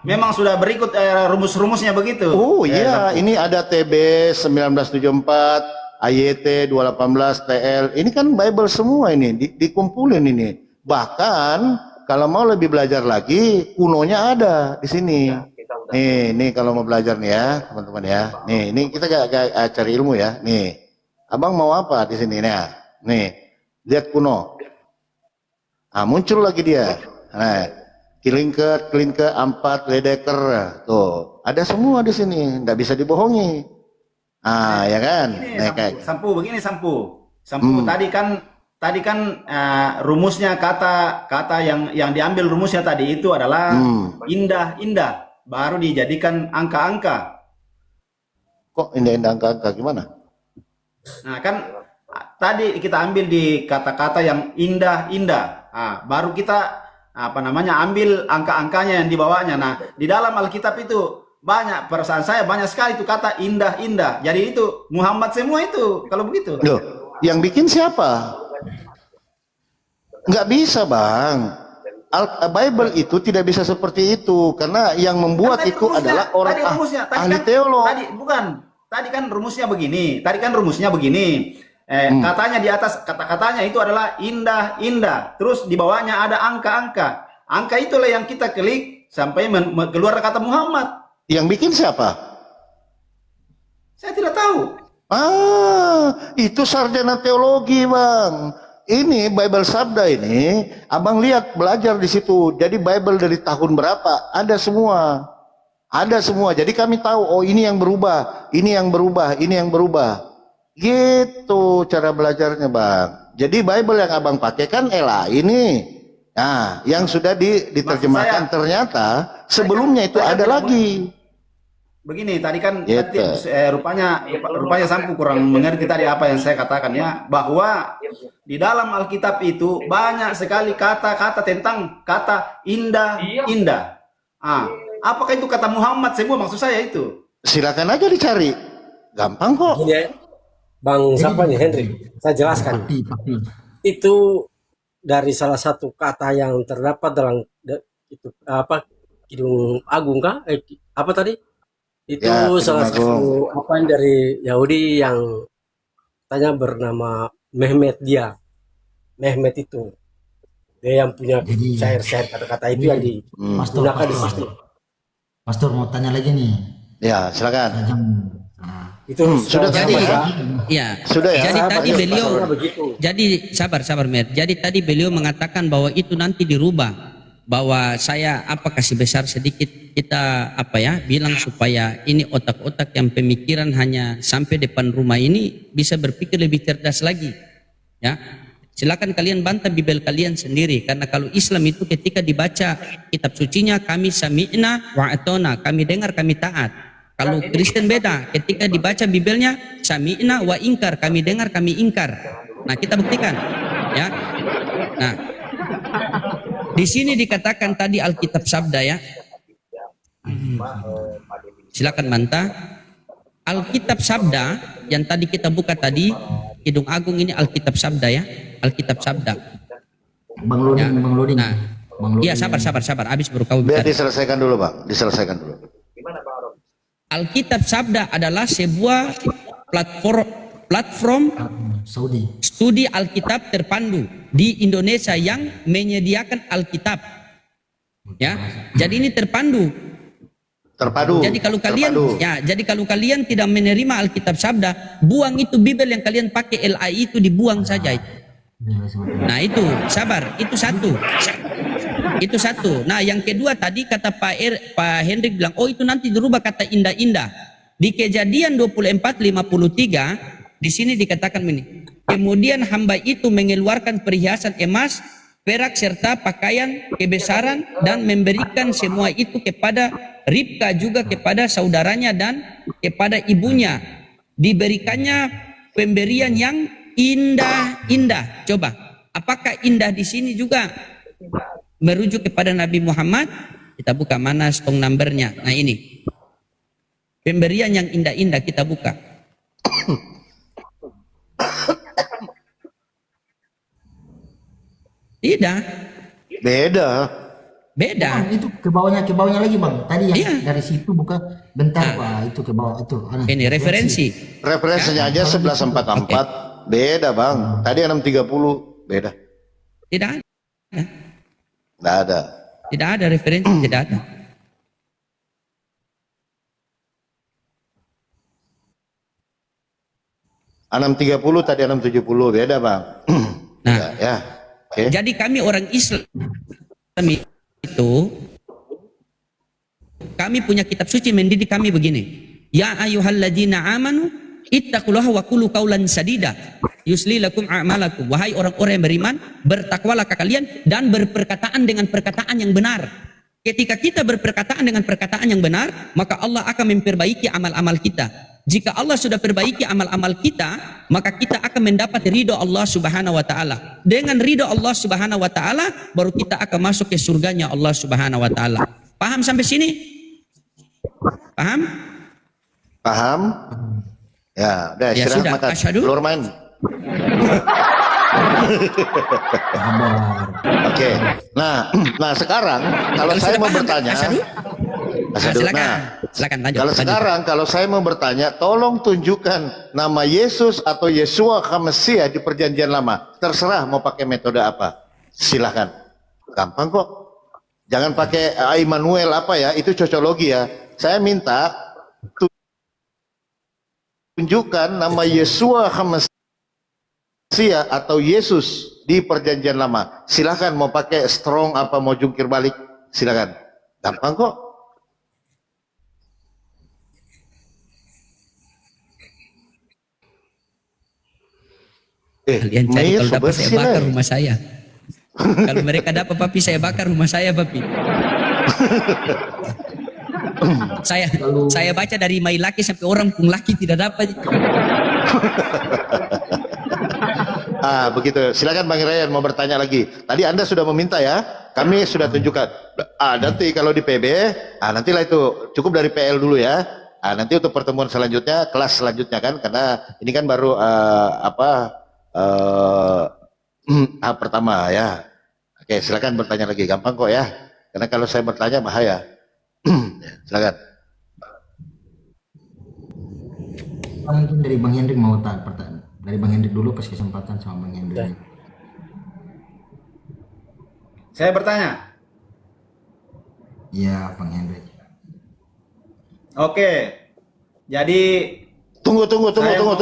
Memang sudah berikut rumus-rumusnya begitu. Oh iya, ini ada TB 1974, AYT 218, TL. Ini kan Bible semua ini dikumpulin ini. Bahkan kalau mau lebih belajar lagi, kunonya ada di sini. Nih kalau mau belajar nih ya, teman-teman ya. Nih kita gak cari ilmu ya. Nih, abang mau apa di sini? Nih, lihat kuno. Muncul lagi dia. Nah, Klinke, Ampat, Ledeker, tuh ada semua di sini, nggak bisa dibohongi. Ya kan? Begini, Sampu. Sampu tadi kan tadi kan rumusnya kata yang diambil rumusnya tadi itu adalah indah, baru dijadikan angka-angka. Kok indah-indah angka-angka gimana? Nah, kan tadi kita ambil di kata-kata yang indah, baru kita ambil angka-angkanya yang dibawanya. Nah, di dalam Alkitab itu banyak, perasaan saya banyak sekali itu kata indah. Jadi itu Muhammad semua itu kalau begitu. Loh, yang bikin siapa? Nggak bisa, Bang. Bible itu tidak bisa seperti itu karena yang membuat Tadi itu rumusnya, adalah orang tadi rumusnya, ahli teolog. Tadi kan rumusnya begini. Katanya di atas kata-katanya itu adalah indah. Terus di bawahnya ada angka-angka. Angka itulah yang kita klik sampai keluar kata Muhammad. Yang bikin siapa? Saya tidak tahu. Itu sarjana teologi, Bang. Ini Bible Sabda ini, Abang lihat belajar di situ. Jadi Bible dari tahun berapa? Ada semua. Jadi kami tahu, oh ini yang berubah, ini yang berubah. Gitu cara belajarnya, Bang. Jadi Bible yang Abang pakai kan ini. Nah, yang sudah diterjemahkan ternyata sebelumnya itu ada lagi. Begini, tadi kan Gitu. rupanya Sampu kurang mengerti tadi apa yang saya katakan ya, bahwa di dalam Alkitab itu banyak sekali kata-kata tentang kata indah. Apakah itu kata Muhammad semua maksud saya itu? Silakan aja dicari. Gampang kok. Gini ya, Bang siapa nih Henry? Saya jelaskan. Papi. Itu dari salah satu kata yang terdapat dalam itu Kidung Agung kah? Apa tadi? Itu Ya, Kidung salah Agung. satu dari Yahudi yang tanya bernama Mehmet dia. Mehmet itu dia yang punya Jadi- syair-syair kata-kata itu yang digunakan di situ. Pastor mau tanya lagi nih. Ya, silakan. Itu Sudah Jadi, Pak? ya. Sudah ya? Jadi tadi Ayo, beliau, begitu. jadi sabar Mer. Jadi tadi beliau mengatakan bahwa itu nanti dirubah, bahwa saya kasih besar sedikit kita bilang supaya ini otak-otak yang pemikiran hanya sampai depan rumah ini bisa berpikir lebih cerdas lagi, ya. Silakan kalian bantah Bible kalian sendiri, karena kalau Islam itu ketika dibaca kitab sucinya kami sami'na wa atona, kami dengar kami taat. Kalau Kristen beda, ketika dibaca Bibelnya sami'na wa ingkar, kami dengar kami ingkar. Nah, kita buktikan, ya. Nah, di sini dikatakan tadi Alkitab Sabda ya. Silakan bantah. Alkitab Sabda yang tadi kita buka tadi, Kidung Agung ini Alkitab Sabda ya. Alkitab Sabda. Bang Loading, Ya. Bang Loading. Nah, Bang Loading. iya sabar. Habis baru kau Biar bicara. diselesaikan dulu, Bang. Diselesaikan dulu. Alkitab Sabda adalah sebuah platform Saudi. studi Alkitab terpandu di Indonesia yang menyediakan Alkitab. Ya. Jadi ini terpandu. Terpadu. Jadi kalau kalian Terpadu. jadi kalau kalian tidak menerima Alkitab Sabda, buang itu Bibel yang kalian pakai LAI itu dibuang saja itu. Nah, itu sabar, itu satu. Itu satu. Nah, yang kedua tadi kata Pak Hendrik bilang, oh itu nanti dirubah kata indah-indah. Di Kejadian 24:53 di sini dikatakan ini. Kemudian hamba itu mengeluarkan perhiasan emas, perak serta pakaian kebesaran dan memberikan semua itu kepada Ribka juga kepada saudaranya dan kepada ibunya. Diberikannya pemberian yang indah-indah. Coba, apakah indah di sini juga merujuk kepada Nabi Muhammad? Kita buka mana stong numbernya. Nah ini pemberian yang indah-indah, kita buka. Tidak, Beda. beda. Bang, itu ke bawahnya lagi Bang. Tadi yang Iya. dari situ buka bentar Pak, itu ke bawah itu. Ini referensi. Referensinya aja 1144. Beda, Bang. Tadi 630. Beda. Tidak ada. Nggak ada. Tidak ada referensi, tidak ada. -630 tadi 670. Beda, Bang. Nah, Ya. Oke. jadi kami orang Islam itu, kami punya kitab suci mendidik kami begini. Ya ayyuhalladzina amanu Ittaqullaha wa qulu qaulan sadida yusli lakum a'malakum. Wahai orang-orang yang beriman, bertakwalah kalian dan berperkataan dengan perkataan yang benar. Ketika kita berperkataan dengan perkataan yang benar, maka Allah akan memperbaiki amal-amal kita. Jika Allah sudah perbaiki amal-amal kita, maka kita akan mendapat ridho Allah Subhanahu wa taala. Dengan ridho Allah Subhanahu wa taala, baru kita akan masuk ke surganya Allah Subhanahu wa taala. Paham sampai sini? Paham? Paham? Ya, udah Ya istirahat sudah, makan. asyhadu. Keluar main. Sabar. Oke. Nah sekarang kalau Kalau saya sudah mau paham, bertanya, asyhadu. Asyhadu. Silakan. Nah, Silakan lanjut. kalau lanjut. sekarang kalau saya mau bertanya, tolong tunjukkan nama Yesus atau Yeshua HaMasiah di Perjanjian Lama. Terserah mau pakai metode apa. Silahkan. Gampang kok. Jangan pakai Immanuel apa ya, itu cocologi ya. Saya minta tunjukkan nama Yeshua HaMasiah atau Yesus di Perjanjian Lama. Silahkan mau pakai strong apa mau jungkir balik. Silahkan. Gampang kok. Kalian cari, Mayor kalau dapat saya bersih bakar lah. rumah saya. Kalau mereka dapat papi, saya bakar rumah saya papi. Saya baca dari mai laki sampai orang pun laki tidak dapat. Begitu. Silakan Bang Ryan mau bertanya lagi. Tadi Anda sudah meminta ya. Kami sudah tunjukkan. Nanti kalau di PB, nantilah itu cukup dari PL dulu ya. Nanti untuk pertemuan selanjutnya, kelas selanjutnya kan, karena ini kan baru tahap pertama ya. Oke, silakan bertanya lagi. Gampang kok ya. Karena kalau saya bertanya bahaya. Silakan. Mungkin dari Bang Hendrik mau tanya pertanyaan. Dari Bang Hendrik dulu, kasih kesempatan sama Bang Hendrik. Saya bertanya. Iya, Bang Hendrik. Oke. Jadi Tunggu. Saya mau-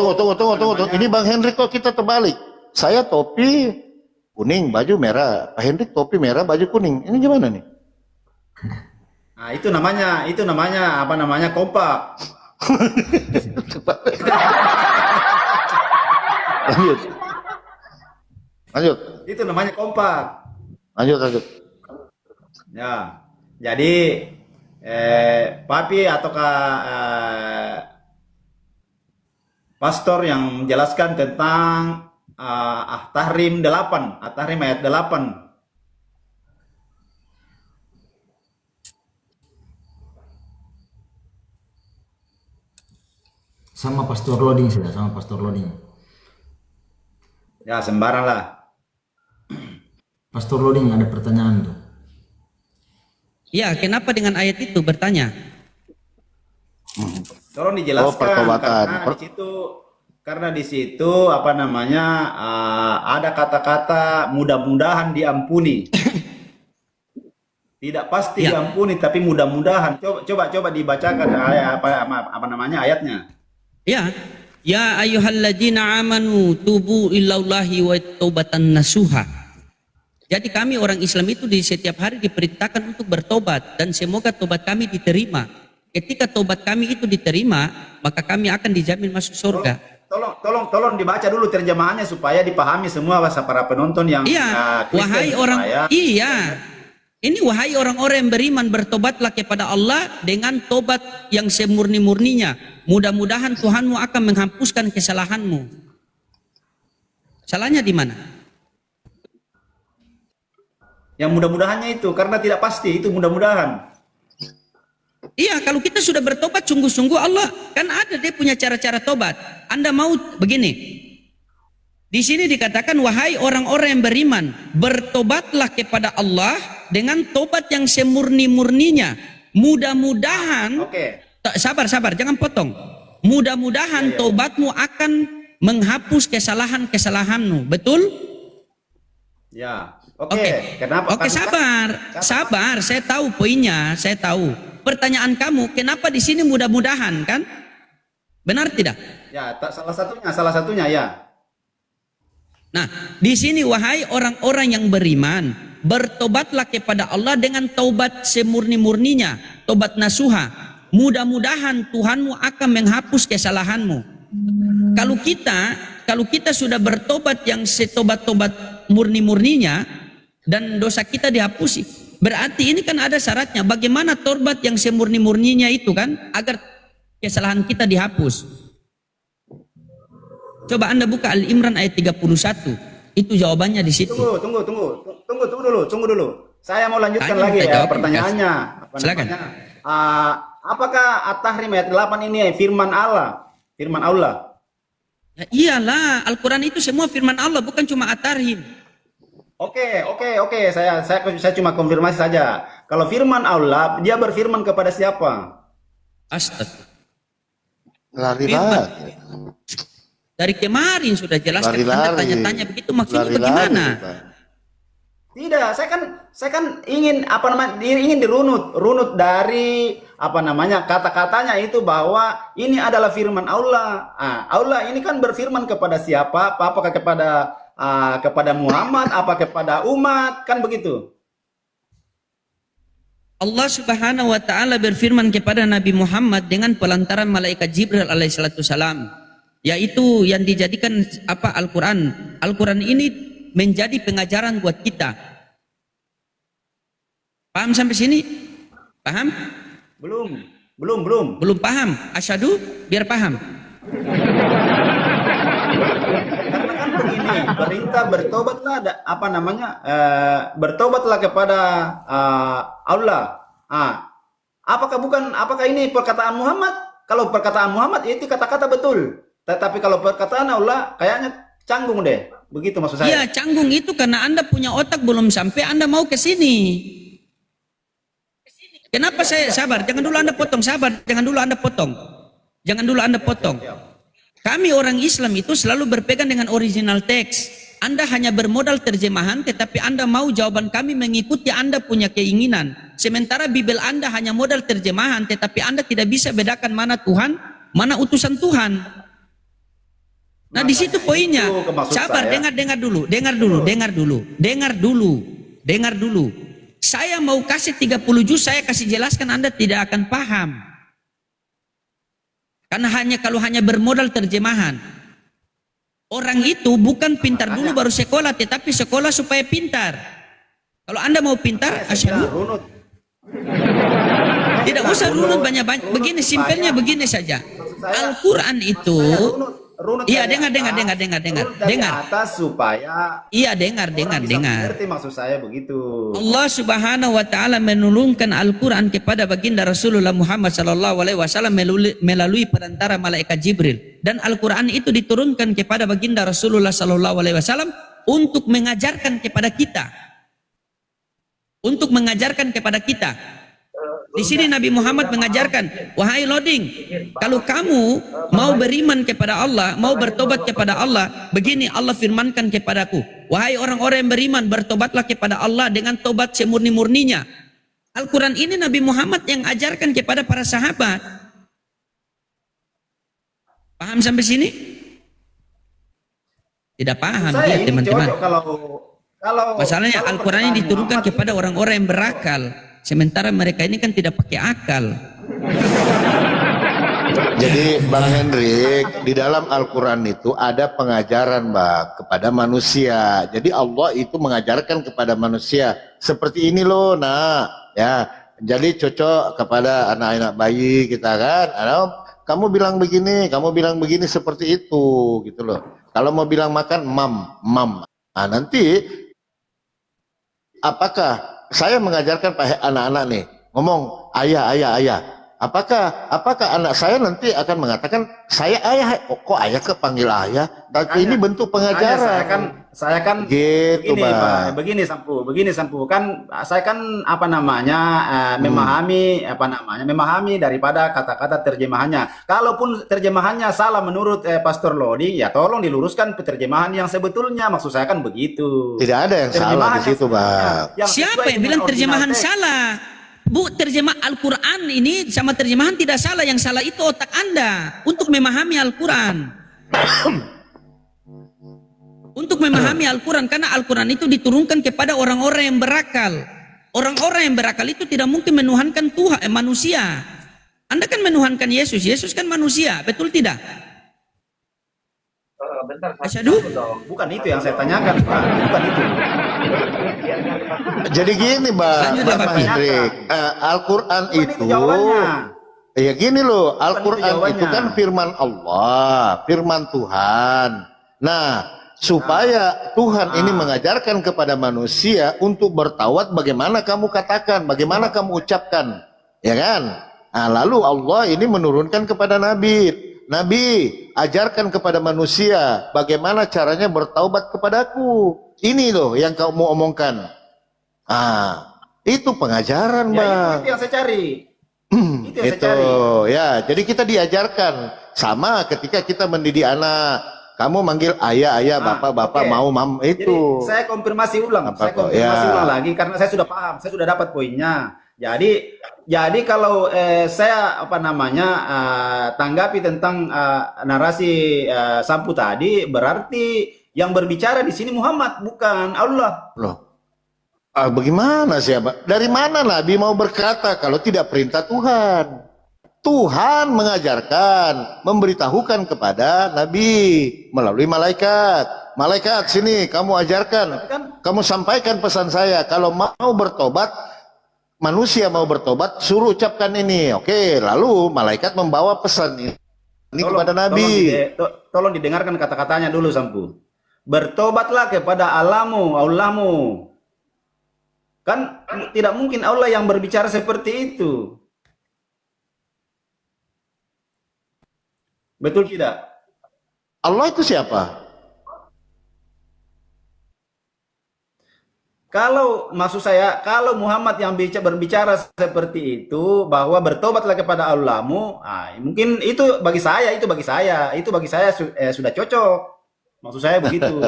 Ini Bang Hendrik kok kita terbalik. Saya topi kuning, baju merah. Pak Hendrik topi merah, baju kuning. Ini gimana nih? nah, itu namanya apa namanya? Kompak. Lanjut. Itu namanya kompak. Lanjut. Ya. Jadi papi ataukah pastor yang menjelaskan tentang Tahrim 8, Tahrim ayat 8. Sama Pastor Loading sudah, sama Pastor Loading. Ya, sembarang lah. Pastor Loading ada pertanyaan tuh. Ya, kenapa dengan ayat itu bertanya? Tolong dijelaskan pertobatan. karena di situ apa namanya ada kata-kata mudah-mudahan diampuni. Tidak pasti Ya. diampuni tapi mudah-mudahan. Coba dibacakan apa namanya ayatnya. Ya, ya ayyuhalladzina amanu tubu ilallahi wa taubatan nasuha. Jadi kami orang Islam itu di setiap hari diperintahkan untuk bertobat dan semoga tobat kami diterima. Ketika tobat kami itu diterima, maka kami akan dijamin masuk surga. Tolong dibaca dulu terjemahannya supaya dipahami semua bahasa para penonton yang Iya, Kristen wahai orang, supaya- iya. Ini wahai orang-orang yang beriman, bertobatlah kepada Allah dengan tobat yang semurni-murninya. Mudah-mudahan Tuhanmu akan menghapuskan kesalahanmu. Salahnya di mana? Yang mudah-mudahannya itu karena tidak pasti itu mudah-mudahan. Iya, kalau kita sudah bertobat sungguh-sungguh, Allah kan ada dia punya cara-cara tobat. Anda mau begini. Di sini dikatakan wahai orang-orang yang beriman, bertobatlah kepada Allah dengan tobat yang semurni-murninya. Mudah-mudahan Oke. sabar, jangan potong. Mudah-mudahan tobatmu akan menghapus kesalahan-kesalahanmu. Betul? Ya. Oke. Oke. Kenapa? Oke, sabar. Saya tahu poinnya, saya tahu. Pertanyaan kamu, kenapa di sini mudah-mudahan kan? Benar tidak? Ya, salah satunya ya. Nah, di sini wahai orang-orang yang beriman, bertobatlah kepada Allah dengan taubat semurni-murninya, taubat nasuha. Mudah-mudahan Tuhanmu akan menghapus kesalahanmu. kalau kita sudah bertobat yang setobat-tobat murni-murninya dan dosa kita dihapusi, berarti ini kan ada syaratnya. Bagaimana tobat yang semurni-murninya itu kan agar kesalahan kita dihapus? Coba Anda buka Al-Imran ayat 31. Itu jawabannya di situ. Tunggu dulu. Saya mau lanjutkan Tanya, lagi minta ya jawab, pertanyaannya. Silakan. Apakah At-Tahrim ayat 8 ini firman Allah? Firman Allah. Ya, iyalah, Al-Quran itu semua firman Allah, bukan cuma At-Tahrim. Oke. Saya cuma konfirmasi saja. Kalau firman Allah, dia berfirman kepada siapa? Astagfirullah. Lari-lari. Dari kemarin sudah jelaskan. Anda Lari-lari. tanya-tanya begitu maksudnya Lari-lari, bagaimana? Pak. Tidak, saya kan ingin ingin runut dari kata-katanya itu bahwa ini adalah firman Allah. Allah ini kan berfirman kepada siapa? Apakah kepada Muhammad, apa kepada umat, kan begitu? Allah Subhanahu wa taala berfirman kepada Nabi Muhammad dengan pelantaran malaikat Jibril alaihissalam, yaitu yang dijadikan Al-Qur'an. Al-Qur'an ini menjadi pengajaran buat kita. Paham sampai sini? Paham? Belum paham. Asyhadu biar paham. Karena kan begini, perintah bertobatlah bertobatlah kepada Allah. Apakah ini perkataan Muhammad? Kalau perkataan Muhammad itu kata-kata betul. Tetapi kalau perkataan Allah kayaknya canggung deh. Begitu maksud saya. Iya, canggung itu karena Anda punya otak belum sampai Anda mau ke sini. Kenapa saya sabar? Jangan dulu Anda potong, sabar. Jangan dulu Anda potong. Kami orang Islam itu selalu berpegang dengan original teks. Anda hanya bermodal terjemahan, tetapi Anda mau jawaban kami mengikuti Anda punya keinginan. Sementara Bible Anda hanya modal terjemahan, tetapi Anda tidak bisa bedakan mana Tuhan, mana utusan Tuhan. Nah, di situ poinnya. Sabar, dengar dulu. Saya mau kasih 30 juz, saya kasih jelaskan, Anda tidak akan paham. Karena kalau hanya bermodal terjemahan. Orang itu bukan pintar dulu baru sekolah, tetapi sekolah supaya pintar. Kalau Anda mau pintar, asyhadu. Tidak usah runut banyak-banyak. Begini, simpelnya begini saja. Al-Quran itu, iya dengar. Atas supaya dengar. Ngerti maksud saya begitu. Allah Subhanahu wa taala menurunkan Al-Qur'an kepada baginda Rasulullah Muhammad sallallahu alaihi wasallam melalui perantara malaikat Jibril, dan Al-Qur'an itu diturunkan kepada baginda Rasulullah sallallahu alaihi wasallam untuk mengajarkan kepada kita. Di sini Nabi Muhammad mengajarkan, wahai Loding, kalau kamu mau beriman kepada Allah, mau bertobat kepada Allah, begini Allah firmankan kepadaku, wahai orang-orang yang beriman, bertobatlah kepada Allah dengan tobat semurni-murninya. Al-Quran ini Nabi Muhammad yang ajarkan kepada para sahabat. Paham sampai sini? Tidak paham Saya dia ini teman-teman. cocok kalau Masalahnya Al-Quran ini diturunkan kepada orang-orang yang berakal. Sementara mereka ini kan tidak pakai akal. Jadi Bang Hendrik, di dalam Al-Quran itu ada pengajaran Bang kepada manusia. Jadi Allah itu mengajarkan kepada manusia seperti ini loh, nak, ya. Jadi cocok kepada anak-anak bayi kita kan. Kamu bilang begini seperti itu gitu loh. Kalau mau bilang makan, mam. Nah, nanti apakah saya mengajarkan anak-anak nih ngomong ayah. Apakah anak saya nanti akan mengatakan saya ayah? Kok ayah kepanggil ayah? Dan ini bentuk pengajaran. Saya kan gitu, begini Sampu kan saya kan memahami daripada kata-kata terjemahannya. Kalaupun terjemahannya salah menurut Pastor Lodi, ya tolong diluruskan terjemahan yang sebetulnya. Maksud saya kan begitu. Tidak ada yang salah di situ, Bang. Siapa yang bilang terjemahan salah? Terjemah Al-Quran ini sama terjemahan tidak salah. Yang salah itu otak Anda untuk memahami Al-Quran. Untuk memahami Al-Quran, karena Al-Quran itu diturunkan kepada orang-orang yang berakal. Orang-orang yang berakal itu tidak mungkin menuhankan Tuhan, manusia. Anda kan menuhankan Yesus kan manusia, betul tidak? Asyhadu. Bukan itu yang saya tanyakan, Pak. Bukan itu. Jadi gini, Bang, Lanjut ya, Bang Pak. Hendrik, Al-Quran Bukan itu itu, jawabannya. ya gini loh, Bukan itu Al-Quran jawabannya. itu kan firman Allah, firman Tuhan. Nah, supaya Tuhan ini mengajarkan kepada manusia untuk bertaubat, bagaimana kamu katakan, bagaimana kamu ucapkan, ya kan? Nah, lalu Allah ini menurunkan kepada Nabi, ajarkan kepada manusia bagaimana caranya bertaubat kepadaku. Ini loh yang kamu omongkan. Itu pengajaran, Ya, Bang. itu yang saya cari. Itu yang saya Itu cari. ya, jadi kita diajarkan sama ketika kita mendidik anak. Kamu manggil ayah, bapak, oke. mau, mam, Jadi itu. saya konfirmasi ulang. Apa Saya kok? konfirmasi Ya. ulang lagi karena saya sudah paham, saya sudah dapat poinnya. Jadi kalau saya tanggapi tentang narasi Sampu tadi, berarti yang berbicara di sini Muhammad, bukan Allah. Loh. Bagaimana siapa? Dari mana Nabi mau berkata kalau tidak perintah Tuhan? Tuhan mengajarkan, memberitahukan kepada Nabi melalui malaikat. Malaikat sini kamu ajarkan, kamu sampaikan pesan saya. Kalau mau bertobat, manusia mau bertobat, suruh ucapkan ini. Oke, lalu malaikat membawa pesan ini kepada Nabi. Tolong didengarkan kata-katanya dulu, Sampu. Bertobatlah kepada Allahmu. Kan tidak mungkin Allah yang berbicara seperti itu. Betul tidak? Allah itu siapa? Kalau Muhammad yang berbicara seperti itu, bahwa bertobatlah kepada Allahmu, mungkin itu bagi saya sudah cocok. Maksud saya begitu.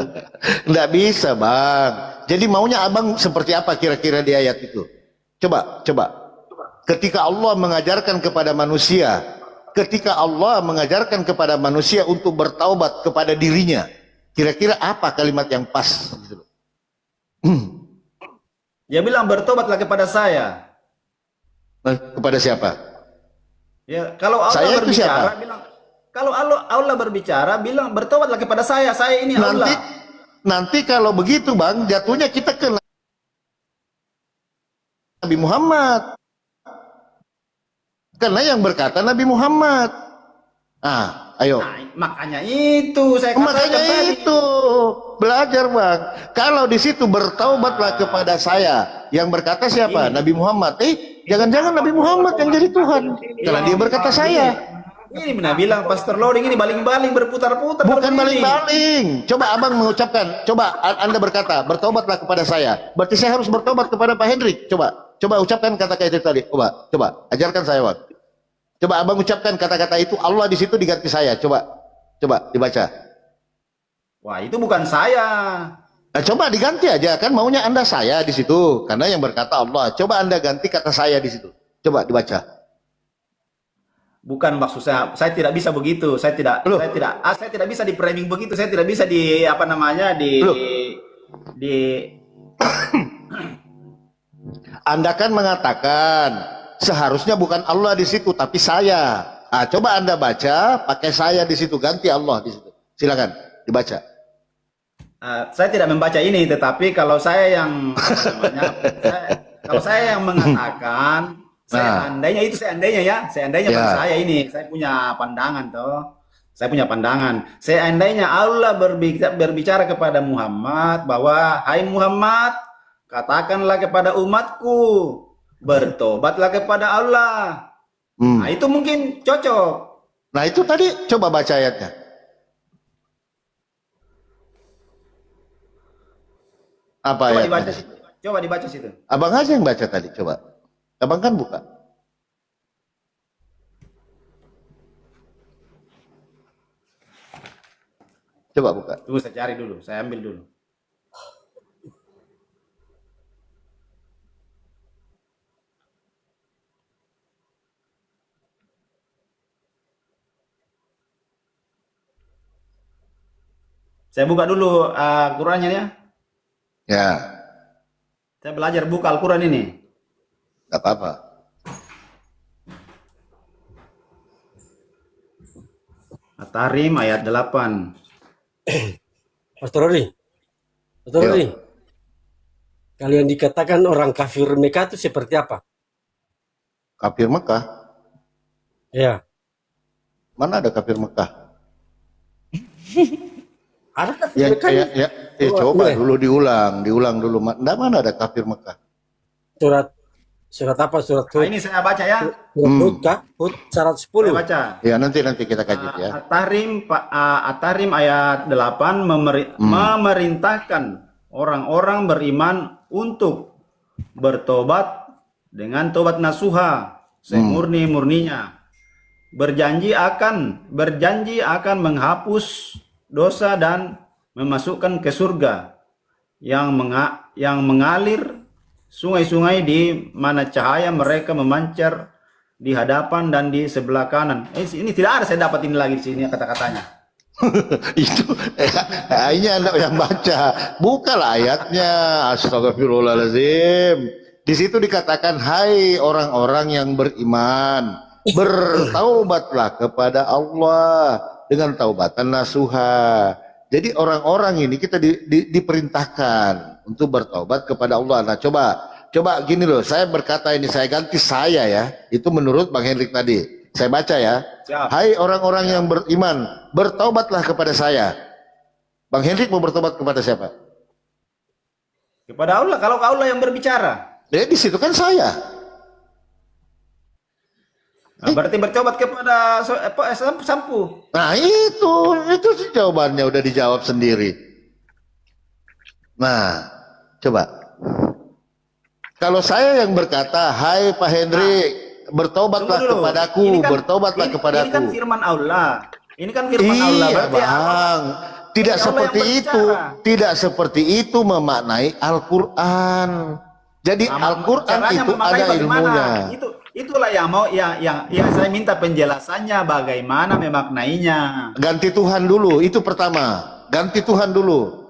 Nggak bisa, Bang. Jadi maunya abang seperti apa kira-kira di ayat itu? Coba. Ketika Allah mengajarkan kepada manusia untuk bertaubat kepada dirinya, kira-kira apa kalimat yang pas? Dia bilang bertobatlah kepada saya. Kepada siapa? Ya, kalau Allah Saya itu berbicara, siapa? bilang kalau Allah berbicara, bilang bertobatlah kepada saya. Saya ini Allah. Nanti kalau begitu, Bang, jatuhnya kita ke Nabi Muhammad. Karena yang berkata Nabi Muhammad. Ayo. Nah, makanya itu saya katakan Makanya tadi. itu belajar, Bang. Kalau di situ bertaubatlah kepada saya, yang berkata siapa? Nabi Muhammad. Jangan-jangan Nabi Muhammad yang jadi Tuhan. Karena dia berkata saya. Ini benar bilang Pastor Loading ini baling-baling berputar-putar. Bukan begini. baling-baling. Coba abang mengucapkan. Coba Anda berkata, bertobatlah kepada saya. Berarti saya harus bertobat kepada Pak Hendrik. Coba ucapkan kata-kata itu tadi. Coba ajarkan saya, Bang. Coba abang ucapkan kata-kata itu. Allah di situ diganti saya. Coba dibaca. Wah, itu bukan saya. Nah, coba diganti aja, kan maunya Anda saya di situ. Karena yang berkata Allah. Coba Anda ganti kata saya di situ. Coba dibaca. Bukan maksud saya tidak bisa begitu. Saya tidak bisa di framing begitu. Saya tidak bisa Anda kan mengatakan seharusnya bukan Allah di situ tapi saya. Coba Anda baca pakai saya di situ, ganti Allah di situ. Silakan dibaca. Saya tidak membaca ini, tetapi kalau saya yang mengatakan, seandainya bagi saya ini, saya punya pandangan Seandainya Allah berbicara kepada Muhammad bahwa, hai Muhammad, katakanlah kepada umatku, bertobatlah kepada Allah. Nah, itu mungkin cocok. Nah, itu tadi coba baca ayatnya. Apa ayatnya? Coba dibaca situ. Abang aja yang baca tadi, coba. Abang kan buka. Coba buka. Tunggu saya cari dulu, saya ambil dulu. Saya buka dulu Qurannya ya. Ya, Saya belajar buka Al-Quran ini. nggak apa-apa. At-Tahrim ayat 8. Pastor Rodi, Pastor Yo. Rodi, kalian dikatakan orang kafir Mekah itu seperti apa? Kafir Mekah? Ya, Mana ada kafir Mekah? ada kafir Ya, Mekah ya, nih. ya, ya, Oh, coba iya. dulu diulang dulu. Mana ada kafir Mekah? Surat apa? Surat Nah, Hud, ini saya baca ya. Hud kah? Hud Saya 110. baca. Ya nanti kita kaji ya. At-Tahrim ayat 8 memerintahkan orang-orang beriman untuk bertobat dengan tobat nasuha semurni-murninya. Berjanji akan menghapus dosa dan memasukkan ke surga yang mengalir sungai-sungai di mana cahaya mereka memancar di hadapan dan di sebelah kanan. Ini tidak ada, saya dapat ini lagi di sini kata-katanya. Itu ini anak yang baca. Bukalah ayatnya. Astagfirullahaladzim. Di situ dikatakan, hai orang-orang yang beriman, bertaubatlah kepada Allah dengan taubatan nasuha. Jadi orang-orang ini kita diperintahkan untuk bertaubat kepada Allah. Nah coba gini loh, saya berkata ini, saya ganti saya ya. Itu menurut Bang Hendrik tadi. Saya baca ya. Siap. Hai orang-orang yang beriman, bertaubatlah kepada saya. Bang Hendrik mau bertobat kepada siapa? Kepada Allah, kalau Allah yang berbicara. Di situ kan saya. Nah, berarti bertobat kepada sampu. Nah itu sih jawabannya udah dijawab sendiri. Nah, coba. Kalau saya yang berkata, hai Pak Hendrik, bertobatlah Tunggu dulu. kepadaku, Ini kan- bertobatlah ini kepadaku. kan firman Allah. Ini kan firman Allah. Iya Berarti bang, tidak Allah seperti yang itu, berbicara. tidak seperti itu memaknai Al-Quran. Jadi Al-Quran Caranya itu memakai ada bagaimana? ilmunya. Itulah yang mau yang saya minta penjelasannya bagaimana memaknainya. Ganti Tuhan dulu, itu pertama. Ganti Tuhan dulu.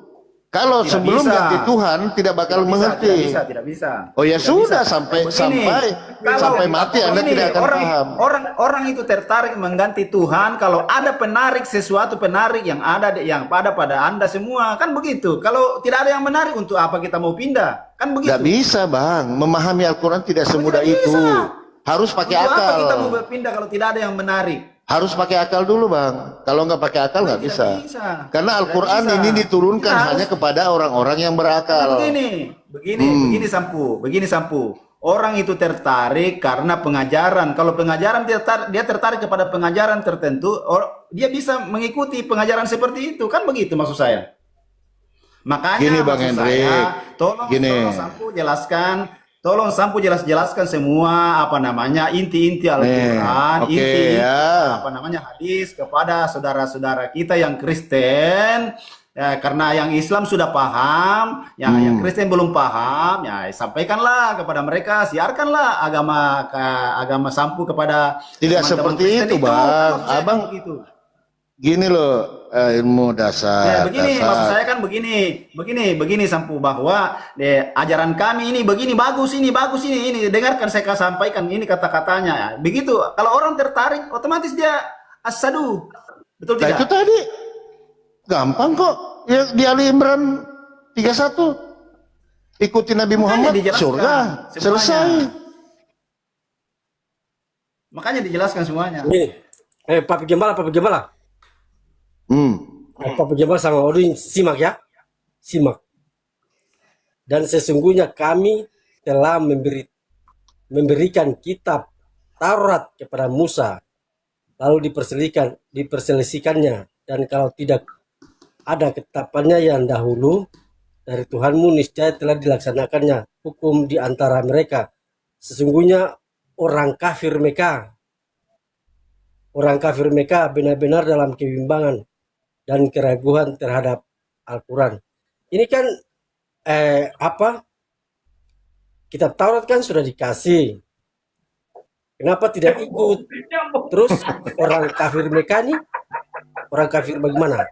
Kalau Tidak sebelum bisa. ganti Tuhan tidak bakal mengerti. Tidak bisa. Oh ya Tidak sudah bisa. sampai Begini, sampai mati Anda begini, tidak akan paham. Orang itu tertarik mengganti Tuhan kalau ada sesuatu penarik yang ada pada Anda semua, kan begitu. Kalau tidak ada yang menarik, untuk apa kita mau pindah? Kan begitu. Nggak bisa bang, memahami Al-Quran tidak semudah Tidak itu. bisa. Harus pakai Untuk apa akal. kita mau berpindah kalau tidak ada yang menarik? Harus pakai akal dulu bang. Kalau nggak pakai akal nggak Tidak bisa. bisa. Karena Tidak Al-Quran bisa. ini diturunkan Kita hanya harus- kepada orang-orang yang Karena berakal. begini Sampu. Orang itu tertarik karena pengajaran. Kalau pengajaran dia tertarik kepada pengajaran tertentu, dia bisa mengikuti pengajaran seperti itu. Kan begitu maksud saya. Makanya Gini, Bang maksud Hendrik. saya, tolong Sampu jelaskan semua inti-inti Al-Qur'an, oke, inti ya. hadis kepada saudara-saudara kita yang Kristen. Ya, karena yang Islam sudah paham, yang Kristen belum paham, ya sampaikanlah kepada mereka, siarkanlah agama Sampu kepada Tidak teman-teman seperti Kristen itu, Bang. Maksud saya Abang kan begitu. gini loh, ilmu dasar. Begini, maksud saya kan begini Sampu, bahwa ajaran kami ini begini bagus ini, dengarkan saya sampaikan ini kata-katanya. Begitu, kalau orang tertarik, otomatis dia asadu, betul Nah tidak? itu tadi gampang kok. Ya, di Ali Imran 31 ikuti Nabi Muhammad, dijelaskan surga, semuanya. selesai. Makanya dijelaskan semuanya. Ini, Pak Gembala. Pak Gembala sama Odin simak ya, simak. Dan sesungguhnya kami telah memberikan kitab Taurat kepada Musa, lalu diperselisihkannya, dan kalau tidak ada ketetapannya yang dahulu dari Tuhanmu, niscaya telah dilaksanakannya hukum di antara mereka. Sesungguhnya orang kafir Mekah benar-benar dalam kebimbangan dan keraguan terhadap Al-Quran. Ini kan kitab Taurat kan sudah dikasih. Kenapa tidak ikut? Terus orang kafir Mekah nih, orang kafir bagaimana?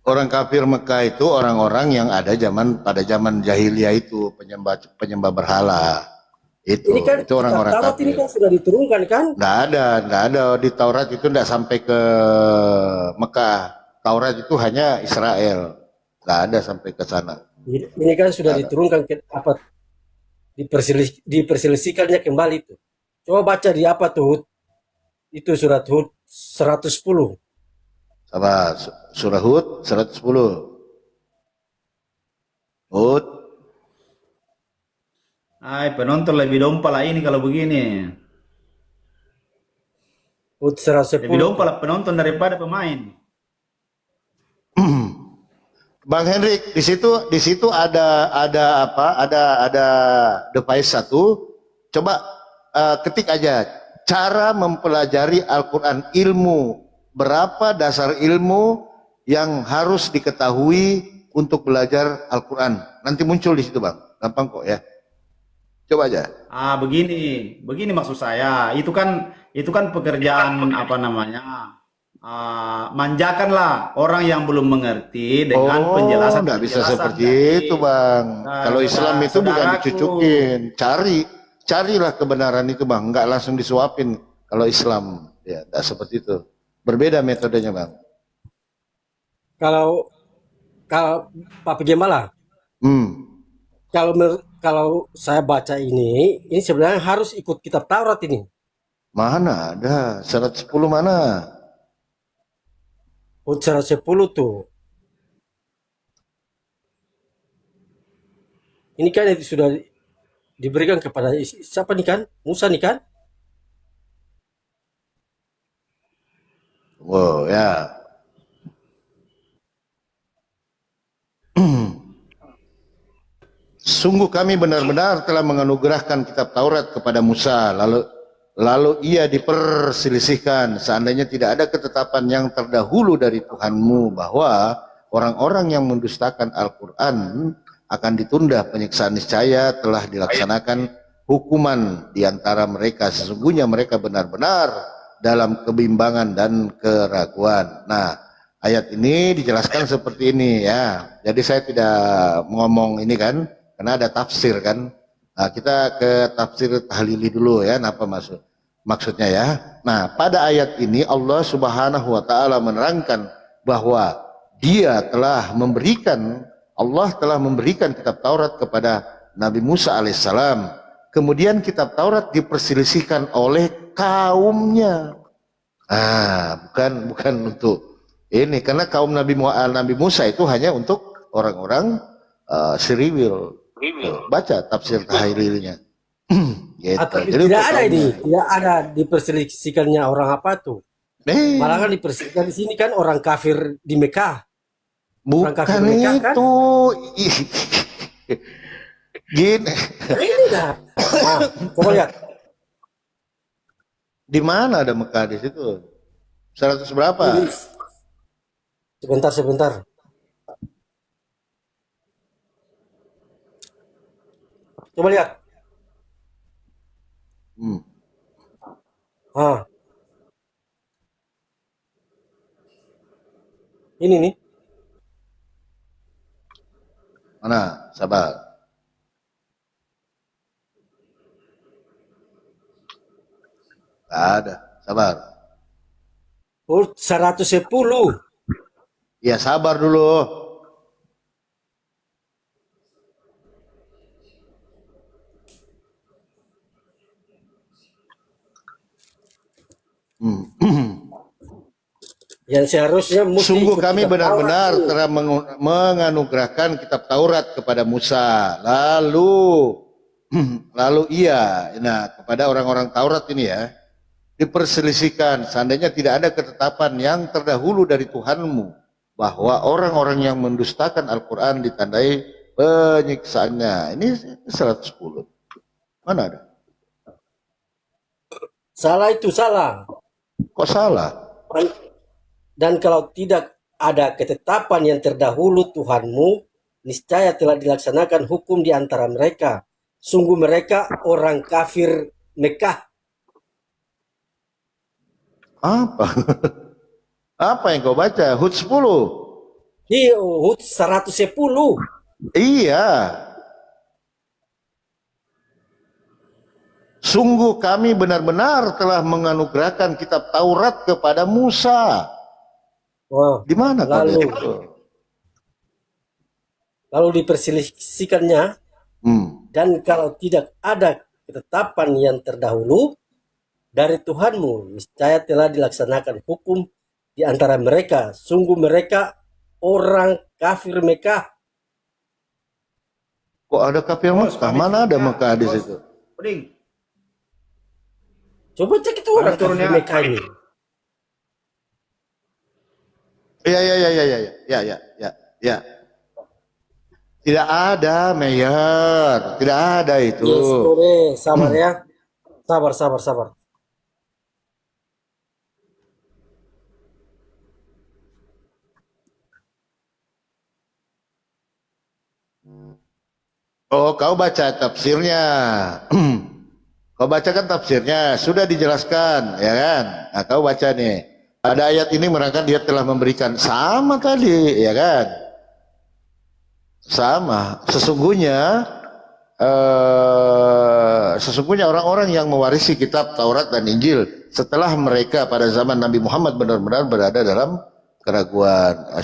Orang kafir Mekah itu orang-orang yang ada pada zaman jahiliyah itu, penyembah berhala. Itu Ini kan orang-orang Taurat kafir. ini kan sudah diturunkan kan? Nggak ada di Taurat itu nggak sampai ke Mekah. Taurat itu hanya Israel, nggak ada sampai ke sana. Ini kan sudah diturunkan ke apa, diperselisihkannya kembali itu. Coba baca di apa tuh Hud? Itu surat Hud 110. Sama surah Hud 110. Hud. Penonton lebih dompa lah ini kalau begini. Hud Lebih 110. dompa lah penonton daripada pemain. Bang Hendrik, di situ ada apa? Ada device satu. Coba ketik aja cara mempelajari Al-Qur'an, ilmu berapa dasar ilmu yang harus diketahui untuk belajar Al-Qur'an. Nanti muncul di situ, Bang. Gampang kok ya. Coba aja. Begini maksud saya. Itu kan pekerjaan apa namanya? Manjakanlah orang yang belum mengerti dengan penjelasan. Nggak bisa seperti tadi. itu, Bang. Nah, Kalau Islam itu bukan saudaraku. dicucukin, carilah kebenaran itu, Bang. Nggak langsung disuapin. Kalau Islam, ya, nggak seperti itu. Berbeda metodenya, Bang. Kalau Pak Pegemala, kalau saya baca ini sebenarnya harus ikut kitab Taurat ini. Mana ada 110 mana? Hud 110 tuh. Ini kan itu sudah diberikan kepada siapa nih kan? Musa nih kan? Wow, ya. Sungguh kami benar-benar telah menganugerahkan kitab Taurat kepada Musa, lalu ia diperselisihkan. Seandainya tidak ada ketetapan yang terdahulu dari Tuhanmu bahwa orang-orang yang mendustakan Al-Quran akan ditunda penyiksaan, niscaya telah dilaksanakan hukuman di antara mereka. Sesungguhnya mereka benar-benar dalam kebimbangan dan keraguan. Nah, ayat ini dijelaskan seperti ini ya. Jadi saya tidak ngomong ini kan, karena ada tafsir kan. Nah, kita ke tafsir tahlili dulu ya, apa maksudnya ya. Nah, pada ayat ini Allah Subhanahu wa taala menerangkan bahwa Allah telah memberikan kitab Taurat kepada Nabi Musa alaihissalam. Kemudian kitab Taurat diperselisihkan oleh kaumnya. Bukan untuk ini, karena kaum Nabi Musa itu hanya untuk orang-orang Siriwil. Baca tafsir tahlilnya. Gitu. Jadi tidak ada ini, tidak ada diperselisihkannya orang apa tuh. Malah kan diperselisihkan di sini kan orang kafir di Mekah. Bukan Mekah, kan? itu. Gini. Ini dah. Nah, coba lihat. Di mana ada Mekah di situ? 100 berapa? Ini. Sebentar. Coba lihat. Ini nih. Mana? Sabar. Gak ada. Sabar. Hud 110. Ya sabar dulu. Yang seharusnya Sungguh kami benar-benar telah menganugerahkan kitab Taurat kepada Musa. Lalu ia, nah kepada orang-orang Taurat ini ya, diperselisihkan. Seandainya tidak ada ketetapan yang terdahulu dari Tuhanmu bahwa orang-orang yang mendustakan Al-Quran ditandai penyiksaannya. Ini 110. Mana ada? Salah itu salah. Kok salah? Dan kalau tidak ada ketetapan yang terdahulu Tuhanmu, niscaya telah dilaksanakan hukum di antara mereka. Sungguh mereka orang kafir Mekah. Apa? Apa yang kau baca? Hud 10. Di Hud 110. Iya. Sungguh kami benar-benar telah menganugerahkan kitab Taurat kepada Musa. Wah, Di mana lalu kodex itu? lalu diperselisihkannya, dan kalau tidak ada ketetapan yang terdahulu dari Tuhanmu, niscaya telah dilaksanakan hukum di antara mereka. Sungguh mereka orang kafir Mekah. Kok ada kafir Bos, Mekah? kami Mana ada turunnya. Mekah di Bos, situ? Puding. Coba cek itu orang kafir turunnya. Mekah ini. Ya. Tidak ada, Mayor. Tidak ada itu. Yes, boleh. Sabar ya. Sabar. Oh, kau baca tafsirnya. Kau baca kan tafsirnya, sudah dijelaskan, ya kan? Nah, kau baca nih. Ada ayat ini menerangkan dia telah memberikan sama tadi, ya kan? Sama. Sesungguhnya orang-orang yang mewarisi kitab Taurat dan Injil setelah mereka pada zaman Nabi Muhammad benar-benar berada dalam keraguan.